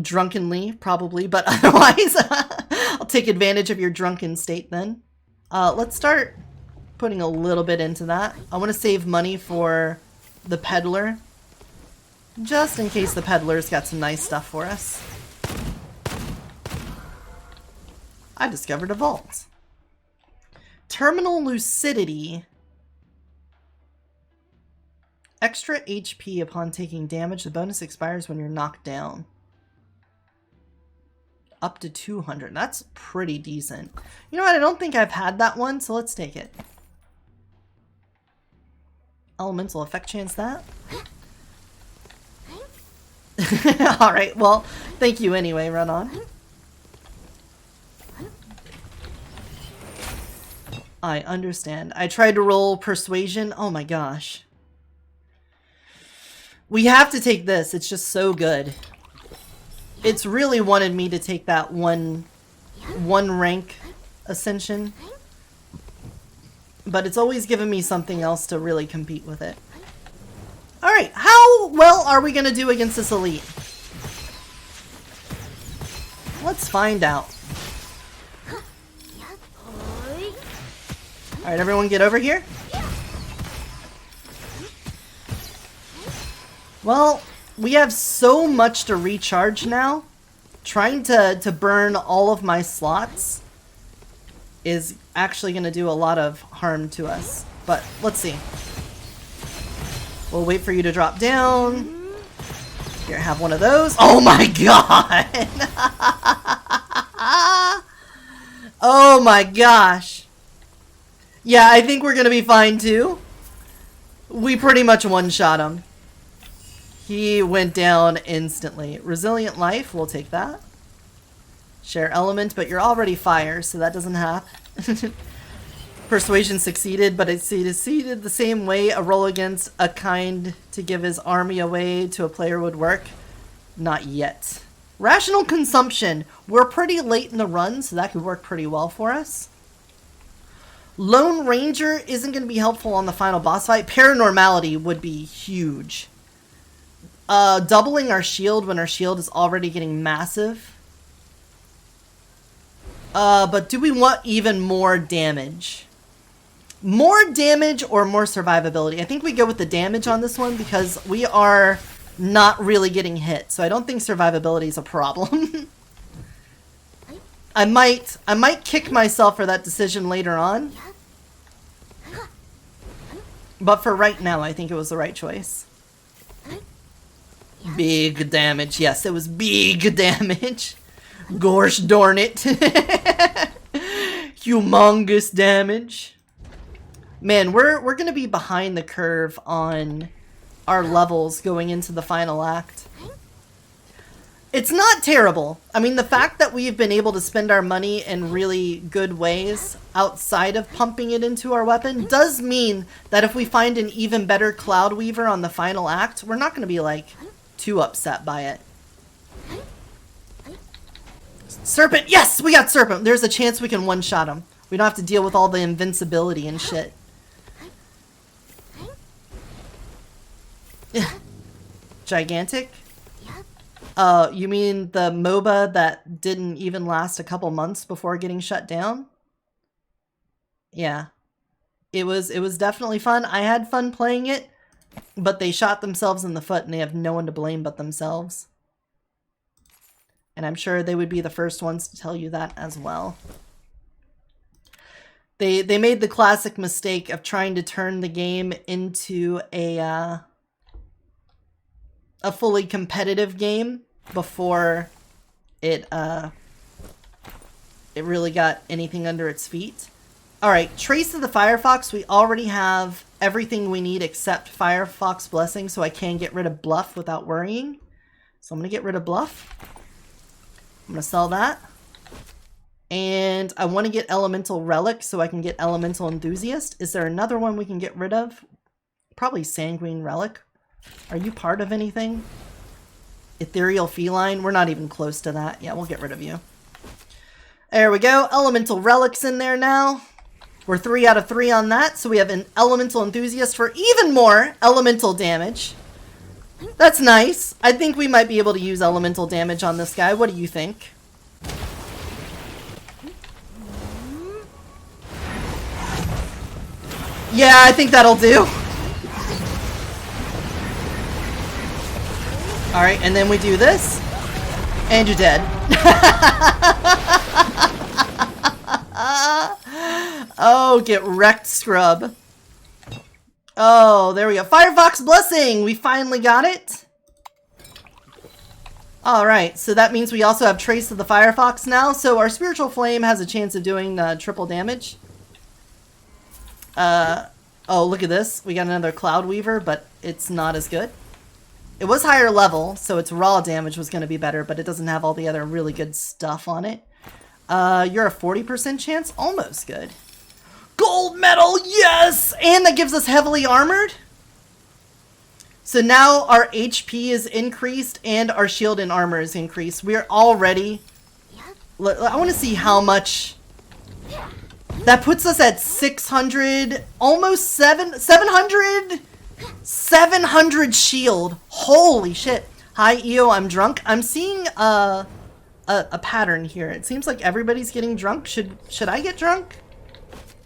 Drunkenly, probably, but otherwise, I'll take advantage of your drunken state then. Let's start putting a little bit into that. I want to save money for the peddler, just in case the peddler's got some nice stuff for us. I discovered a vault. Terminal Lucidity. Extra HP upon taking damage. The bonus expires when you're knocked down. Up to 200. That's pretty decent. You know what? I don't think I've had that one, so let's take it. Elemental effect chance that. Alright, well, thank you anyway, run on. I understand. I tried to roll persuasion. Oh my gosh. We have to take this. It's just so good. It's really wanted me to take that one rank ascension. But it's always given me something else to really compete with it. Alright, how well are we going to do against this elite? Let's find out. Alright, everyone get over here. Well, we have so much to recharge now. Trying to burn all of my slots is actually going to do a lot of harm to us. But let's see. We'll wait for you to drop down. Here, have one of those. Oh my god! Oh my gosh. Yeah, I think we're going to be fine too. We pretty much one-shot him. He went down instantly. Resilient life, we'll take that. Share element, but you're already fire, so that doesn't happen. Persuasion succeeded, but it succeeded the same way a roll against a kind to give his army away to a player would work. Not yet. Rational consumption. We're pretty late in the run, so that could work pretty well for us. Lone Ranger isn't going to be helpful on the final boss fight. Paranormality would be huge. Doubling our shield when our shield is already getting massive. But do we want even more damage? More damage or more survivability? I think we go with the damage on this one because we are not really getting hit. So I don't think survivability is a problem. I might kick myself for that decision later on. But for right now, I think it was the right choice. Big damage. Yes, it was big damage. Gosh darn it. Humongous damage. Man, we're going to be behind the curve on our levels going into the final act. It's not terrible. I mean, the fact that we've been able to spend our money in really good ways outside of pumping it into our weapon does mean that if we find an even better Cloud Weaver on the final act, we're not going to be, like, too upset by it. Serpent! Yes! We got Serpent! There's a chance we can one-shot him. We don't have to deal with all the invincibility and shit. Gigantic? You mean the MOBA that didn't even last a couple months before getting shut down? Yeah. It was definitely fun. I had fun playing it, but they shot themselves in the foot and they have no one to blame but themselves. And I'm sure they would be the first ones to tell you that as well. They made the classic mistake of trying to turn the game into a fully competitive game before it really got anything under its feet. Alright, Trace of the Firefox. We already have everything we need except Firefox Blessing, so I can get rid of Bluff without worrying. So I'm going to get rid of Bluff. I'm going to sell that. And I want to get Elemental Relic so I can get Elemental Enthusiast. Is there another one we can get rid of? Probably Sanguine Relic. Are you part of anything? Ethereal Feline? We're not even close to that. Yeah, we'll get rid of you. There we go. Elemental Relic's in there now. We're 3 out of 3 on that, so we have an Elemental Enthusiast for even more elemental damage. That's nice. I think we might be able to use elemental damage on this guy. What do you think? Yeah, I think that'll do. Alright, and then we do this. And you're dead. Oh, get wrecked, scrub. Oh, there we go. Firefox Blessing! We finally got it. Alright, so that means we also have Trace of the Firefox now. So our Spiritual Flame has a chance of doing triple damage. Oh, look at this. We got another Cloud Weaver, but it's not as good. It was higher level, so its raw damage was going to be better, but it doesn't have all the other really good stuff on it. You're a 40% chance? Almost good. Gold medal, yes! And that gives us heavily armored. So now our HP is increased and our shield and armor is increased. We're already... I want to see how much... That puts us at 600, almost 700 shield. Holy shit. Hi, EO, I'm drunk. I'm seeing a pattern here. It seems like everybody's getting drunk. Should I get drunk?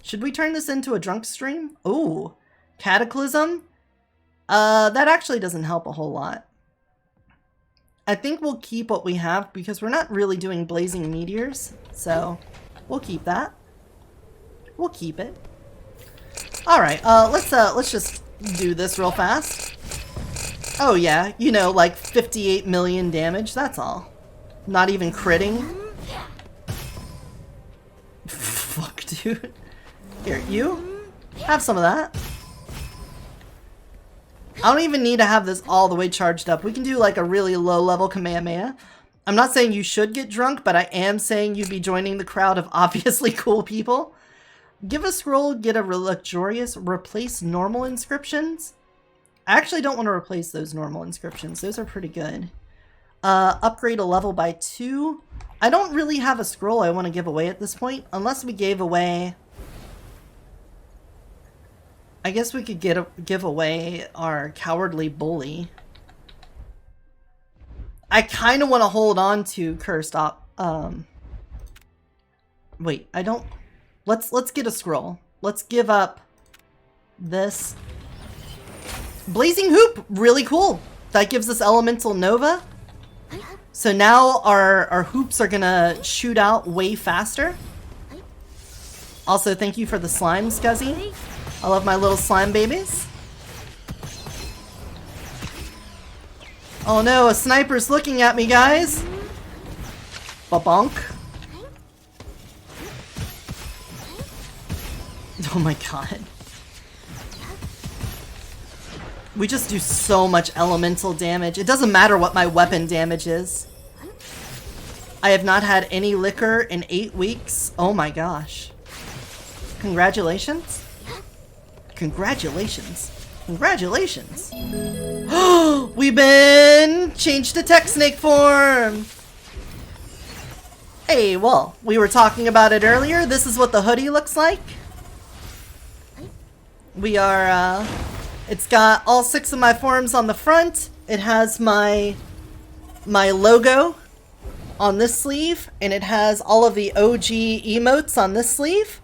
Should we turn this into a drunk stream? Ooh, Cataclysm? That actually doesn't help a whole lot. I think we'll keep what we have because we're not really doing Blazing Meteors. So, we'll keep that. We'll keep it. Alright, let's just do this real fast. Oh yeah, you know, like 58 million damage, that's all. Not even critting. Fuck, dude. Here, you? Have some of that. I don't even need to have this all the way charged up. We can do like a really low level Kamehameha. I'm not saying you should get drunk, but I am saying you'd be joining the crowd of obviously cool people. Give a scroll, get a luxurious, replace normal inscriptions. I actually don't want to replace those normal inscriptions. Those are pretty good. Upgrade a level by 2. I don't really have a scroll I want to give away at this point, unless we gave away... I guess we could give away our Cowardly Bully. I kind of want to hold on to Cursed Wait, I don't... Let's get a scroll. Let's give up this. Blazing Hoop, really cool. That gives us Elemental Nova. So now our hoops are gonna shoot out way faster. Also, thank you for the slime, Scuzzy. I love my little slime babies. Oh no, a sniper's looking at me, guys. Ba-bonk. Oh my god. We just do so much elemental damage. It doesn't matter what my weapon damage is. I have not had any liquor in 8 weeks. Oh my gosh. Congratulations. Congratulations. Congratulations. We've been changed to tech snake form. Hey, well, we were talking about it earlier. This is what the hoodie looks like. We are, it's got all 6 of my forms on the front. It has my logo on this sleeve, and it has all of the OG emotes on this sleeve.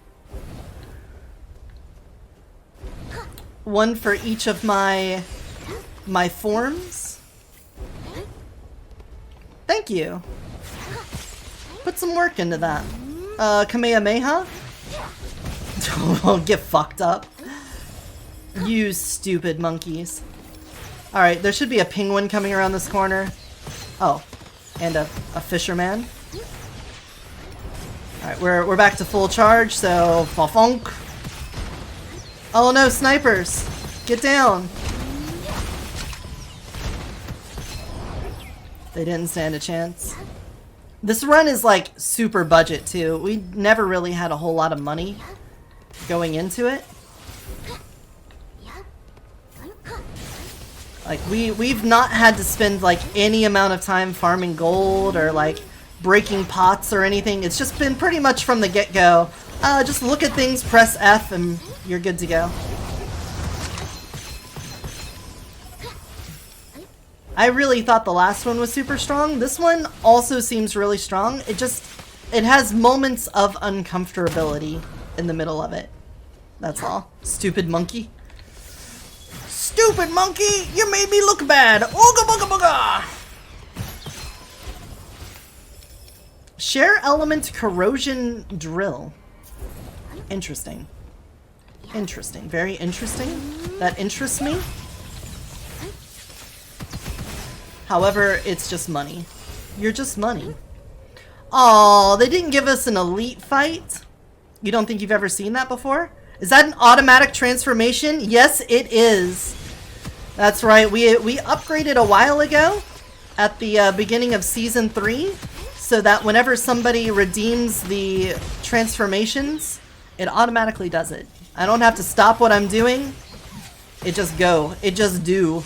One for each of my forms. Thank you. Put some work into that. Kamehameha? Oh, get fucked up. You stupid monkeys. Alright, there should be a penguin coming around this corner. Oh, and a fisherman. Alright, we're back to full charge, so fa-funk. Oh no, snipers! Get down! They didn't stand a chance. This run is like super budget too. We never really had a whole lot of money going into it. Like we've not had to spend like any amount of time farming gold or like breaking pots or anything. It's just been pretty much from the get-go. Just look at things, press F, and you're good to go. I really thought the last one was super strong. This one also seems really strong. It has moments of uncomfortability in the middle of it. That's all. Stupid monkey. Stupid monkey! You made me look bad! Ooga booga booga! Share element corrosion drill. Interesting. Interesting. Very interesting. That interests me. However, it's just money. You're just money. Aw, they didn't give us an elite fight? You don't think you've ever seen that before? Is that an automatic transformation? Yes, it is. That's right. We upgraded a while ago at the beginning of Season 3 so that whenever somebody redeems the transformations, it automatically does it. I don't have to stop what I'm doing. It just go. It just do.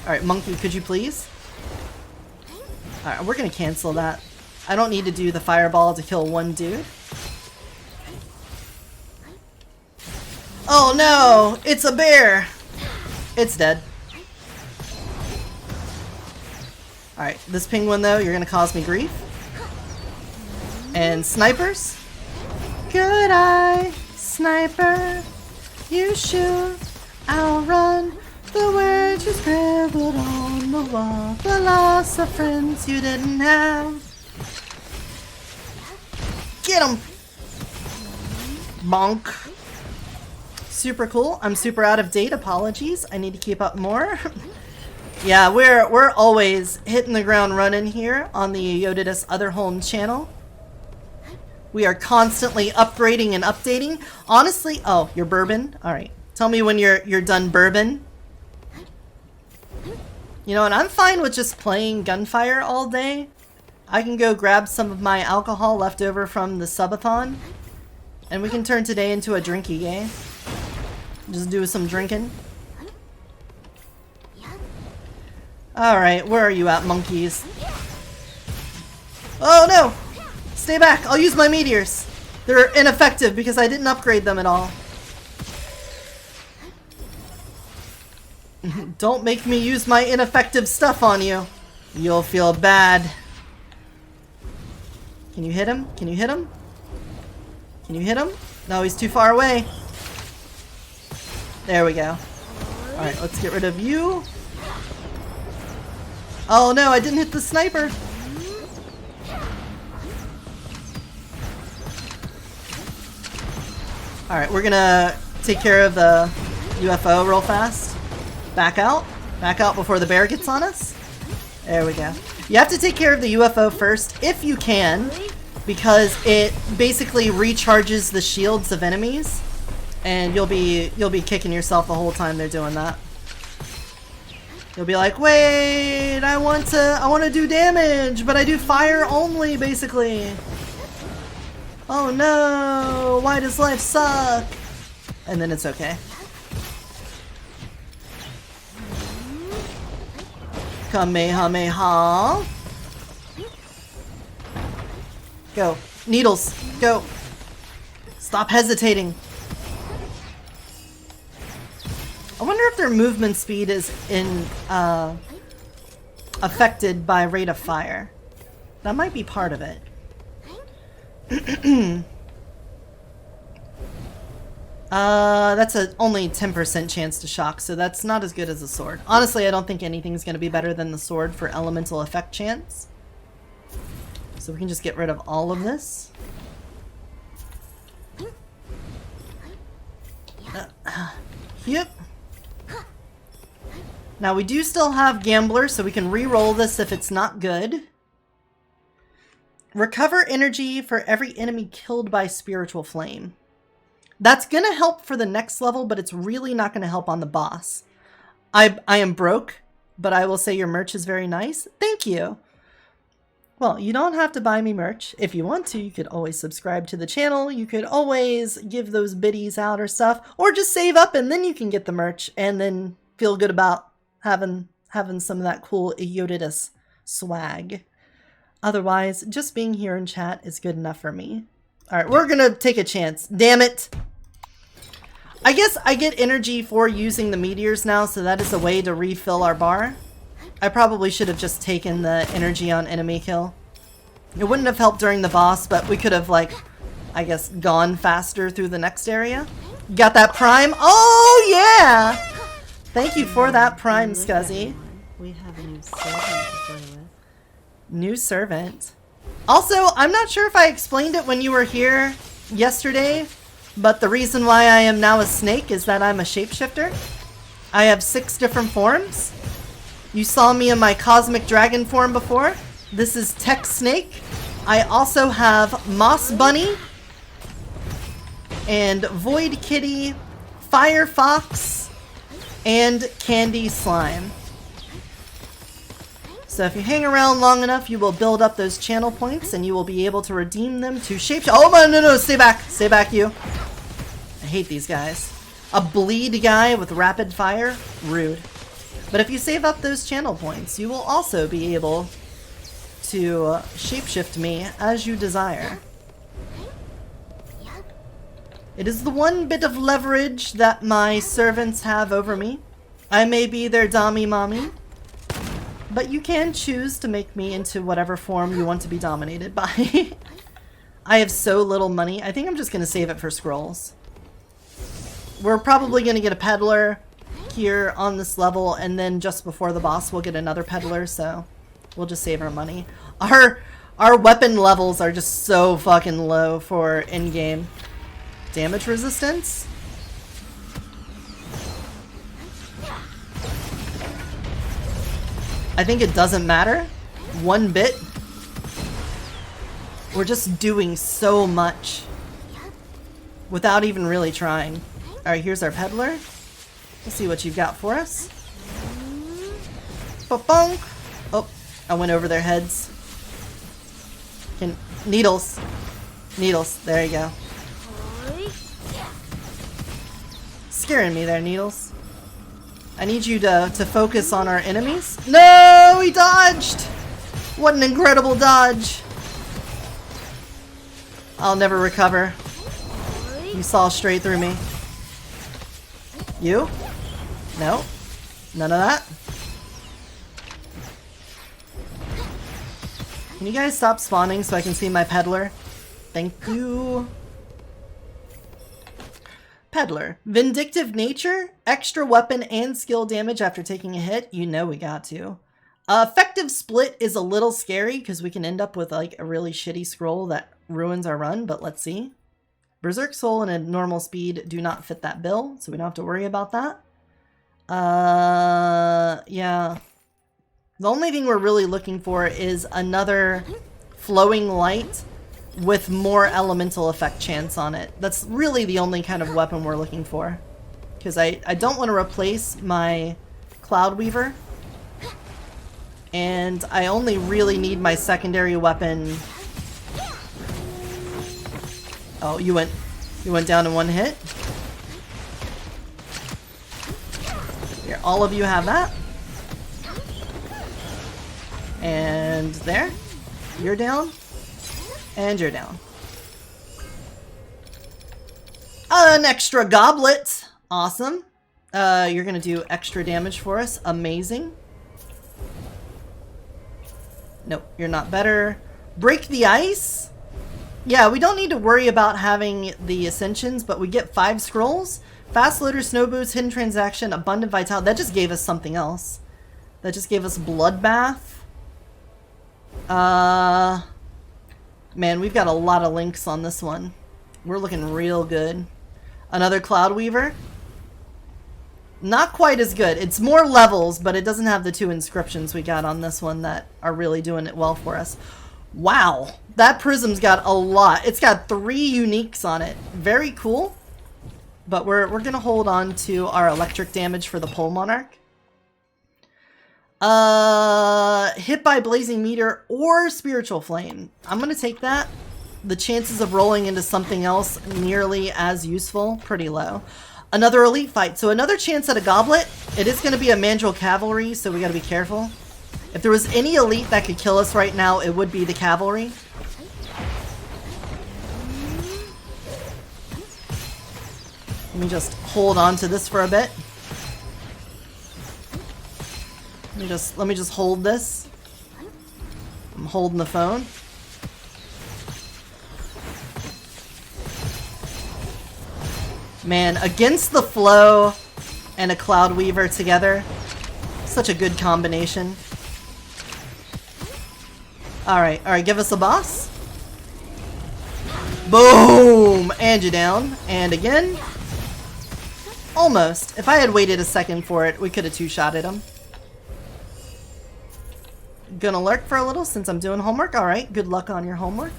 Alright, monkey, could you please? Alright, we're gonna cancel that. I don't need to do the fireball to kill one dude. Oh no! It's a bear! It's dead. Alright, this penguin though, you're gonna cause me grief. And snipers? Good eye, sniper. You shoot, I'll run. The words you scribbled on the wall. The loss of friends you didn't have. Get him! Bonk. Super cool. I'm super out of date. Apologies. I need to keep up more. Yeah, we're always hitting the ground running here on the Eotidiss Otherholm channel. We are constantly upgrading and updating. Honestly, oh, you're bourbon? Alright. Tell me when you're done bourbon. You know, and I'm fine with just playing Gunfire all day. I can go grab some of my alcohol left over from the subathon, and we can turn today into a drinky game. Just do some drinking. Alright, where are you at, monkeys? Oh no! Stay back! I'll use my meteors! They're ineffective because I didn't upgrade them at all. Don't make me use my ineffective stuff on you. You'll feel bad. Can you hit him? Can you hit him? Can you hit him? No, he's too far away. There we go. Alright, let's get rid of you. Oh no, I didn't hit the sniper. Alright, we're gonna take care of the UFO real fast. Back out. Back out before the bear gets on us. There we go. You have to take care of the UFO first, if you can, because it basically recharges the shields of enemies, and you'll be kicking yourself the whole time they're doing that. You'll be like, wait, I want to do damage, but I do fire only, basically. Oh no, why does life suck? And then it's okay. Kamehameha. Go. Needles. Go. Stop hesitating. I wonder if their movement speed is affected by rate of fire. That might be part of it. That's only 10% chance to shock, so that's not as good as a sword. Honestly, I don't think anything's going to be better than the sword for elemental effect chance. So we can just get rid of all of this. Yep. Now we do still have Gambler, so we can re-roll this if it's not good. Recover energy for every enemy killed by Spiritual Flame. That's going to help for the next level, but it's really not going to help on the boss. I am broke, but I will say your merch is very nice. Thank you. Well, you don't have to buy me merch. If you want to, you could always subscribe to the channel. You could always give those biddies out or stuff, or just save up and then you can get the merch and then feel good about having some of that cool Eotidiss swag. Otherwise, just being here in chat is good enough for me. All right, we're gonna take a chance. Damn it. I guess I get energy for using the meteors now, so that is a way to refill our bar. I probably should have just taken the energy on enemy kill. It wouldn't have helped during the boss, but we could have, like, I guess, gone faster through the next area. Got that prime? Oh, yeah! Thank you for that prime, Scuzzy. We have a new servant to play with. New servant. Also, I'm not sure if I explained it when you were here yesterday, but the reason why I am now a snake is that I'm a shapeshifter. I have 6 different forms. You saw me in my cosmic dragon form before. This is Tech Snake. I also have Moss Bunny and Void Kitty, Fire Fox, and Candy Slime. So if you hang around long enough, you will build up those channel points and you will be able to redeem them to shape. Oh, no, stay back. Stay back, you. I hate these guys. A bleed guy with rapid fire? Rude. But if you save up those channel points, you will also be able to shapeshift me as you desire. It is the one bit of leverage that my servants have over me. I may be their Dami Mommy, but you can choose to make me into whatever form you want to be dominated by. I have so little money. I think I'm just going to save it for scrolls. We're probably going to get a peddler here on this level, and then just before the boss we'll get another peddler, so we'll just save our money. Our weapon levels are just so fucking low for in-game. Damage resistance? I think it doesn't matter one bit. We're just doing so much without even really trying. Alright, here's our peddler. Let's see what you've got for us. Ba-bonk. Oh, I went over their heads. Needles. Needles. There you go. Scaring me there, Needles. I need you to focus on our enemies. No, he dodged! What an incredible dodge. I'll never recover. You saw straight through me. You? No. None of that. Can you guys stop spawning so I can see my peddler? Thank you. Peddler. Vindictive nature, extra weapon and skill damage after taking a hit. You know we got to. Effective split is a little scary because we can end up with like a really shitty scroll that ruins our run, but let's see. Berserk Soul and a normal speed do not fit that bill, so we don't have to worry about that. Yeah. The only thing we're really looking for is another flowing light with more elemental effect chance on it. That's really the only kind of weapon we're looking for. Because I don't want to replace my Cloud Weaver. And I only really need my secondary weapon. Oh, you went down in one hit. Here, all of you have that. And there. You're down. And you're down. An extra goblet. Awesome. You're gonna do extra damage for us. Amazing. Nope, you're not better. Break the ice. Yeah, we don't need to worry about having the ascensions, but we get 5 scrolls. Fast loader, snow boots, hidden transaction, abundant vitality. That just gave us something else. That just gave us bloodbath. Man, we've got a lot of links on this one. We're looking real good. Another Cloud Weaver. Not quite as good. It's more levels, but it doesn't have the 2 inscriptions we got on this one that are really doing it well for us. Wow. That prism's got a lot. It's got 3 uniques on it. Very cool. But we're going to hold on to our electric damage for the Pole Monarch. Hit by Blazing Meteor or Spiritual Flame. I'm going to take that. The chances of rolling into something else nearly as useful, pretty low. Another elite fight. So another chance at a goblet. It is going to be a Mandrill Cavalry, so we got to be careful. If there was any elite that could kill us right now, it would be the Cavalry. Let me just hold on to this for a bit. Let me just hold this. I'm holding the phone. Man, against the flow and a Cloud Weaver together, such a good combination. Alright, give us a boss. Boom! And you down. And again. Almost. If I had waited a second for it, we could have 2-shotted him. Gonna lurk for a little since I'm doing homework. Alright, good luck on your homework.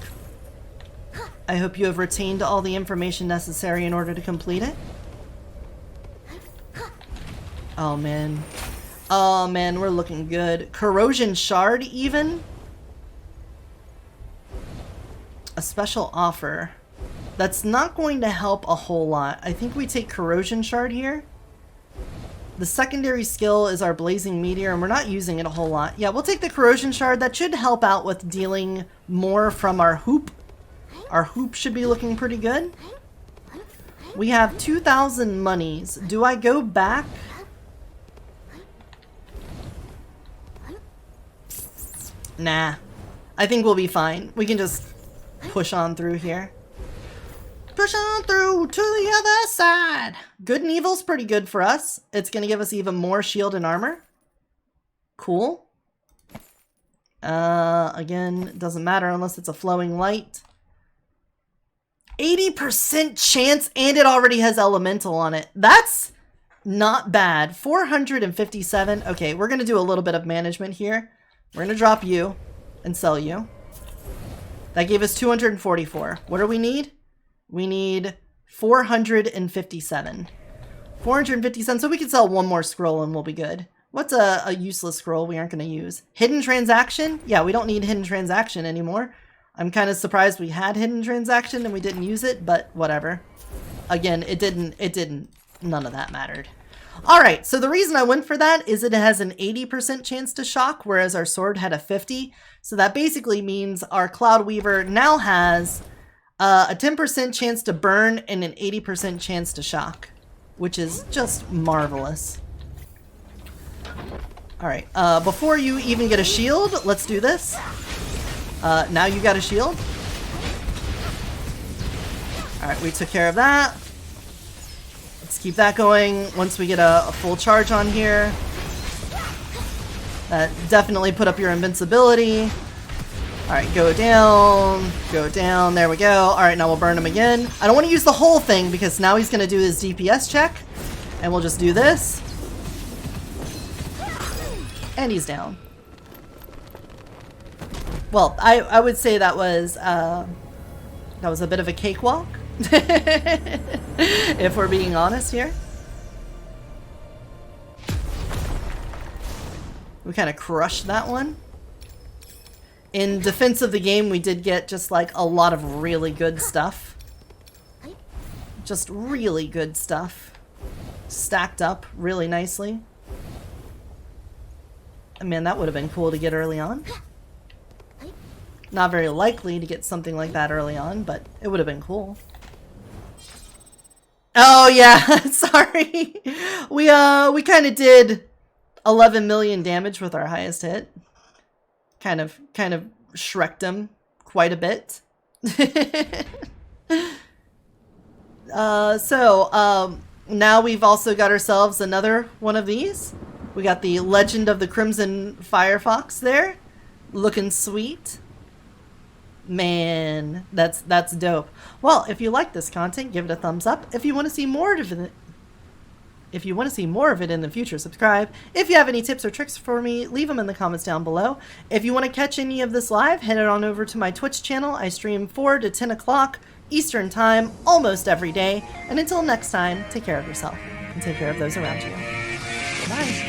I hope you have retained all the information necessary in order to complete it. Oh man. Oh man, we're looking good. Corrosion Shard even? A special offer. That's not going to help a whole lot. I think we take Corrosion Shard here. The secondary skill is our Blazing Meteor, and we're not using it a whole lot. Yeah, we'll take the Corrosion Shard. That should help out with dealing more from our hoop. Our hoop should be looking pretty good. We have 2,000 monies. Do I go back? Nah. I think we'll be fine. We can just push on through here. Push on through to the other side. Good and evil's pretty good for us. It's going to give us even more shield and armor. Cool. Again, doesn't matter unless it's a flowing light. 80% chance, and it already has elemental on it. That's not bad. 457. Okay, we're going to do a little bit of management here. We're going to drop you and sell you. That gave us 244. What do we need? We need 457. 457, so we can sell one more scroll and we'll be good. What's a useless scroll we aren't going to use? Hidden Transaction? Yeah, we don't need Hidden Transaction anymore. I'm kind of surprised we had Hidden Transaction and we didn't use it, but whatever. Again, it didn't, none of that mattered. Alright, so the reason I went for that is it has an 80% chance to shock, whereas our sword had a 50. So that basically means our Cloud Weaver now has a 10% chance to burn and an 80% chance to shock, which is just marvelous. Alright, before you even get a shield, let's do this. Now you got a shield. Alright, we took care of that. Let's keep that going once we get a full charge on here. Definitely put up your invincibility. Alright, go down, there we go. Alright, now we'll burn him again. I don't want to use the whole thing because now he's going to do his DPS check. And we'll just do this. And he's down. Well, I would say that was a bit of a cakewalk. If we're being honest here. We kind of crushed that one. In defense of the game, we did get just like a lot of really good stuff. Just really good stuff. Stacked up really nicely. I mean, that would have been cool to get early on. Not very likely to get something like that early on, but it would have been cool. Oh yeah, sorry. We kind of did 11 million damage with our highest hit. Kind of shreked him quite a bit. Now we've also got ourselves another one of these. We got the Legend of the Crimson Firefox there. Looking sweet. Man, that's dope. Well, if you like this content, give it a thumbs up. If you want to see more of it, in the future, subscribe. If you have any tips or tricks for me, leave them in the comments down below. If you want to catch any of this live, head on over to my Twitch channel. I stream 4 to 10 o'clock Eastern Time almost every day. And until next time, take care of yourself and take care of those around you. Bye.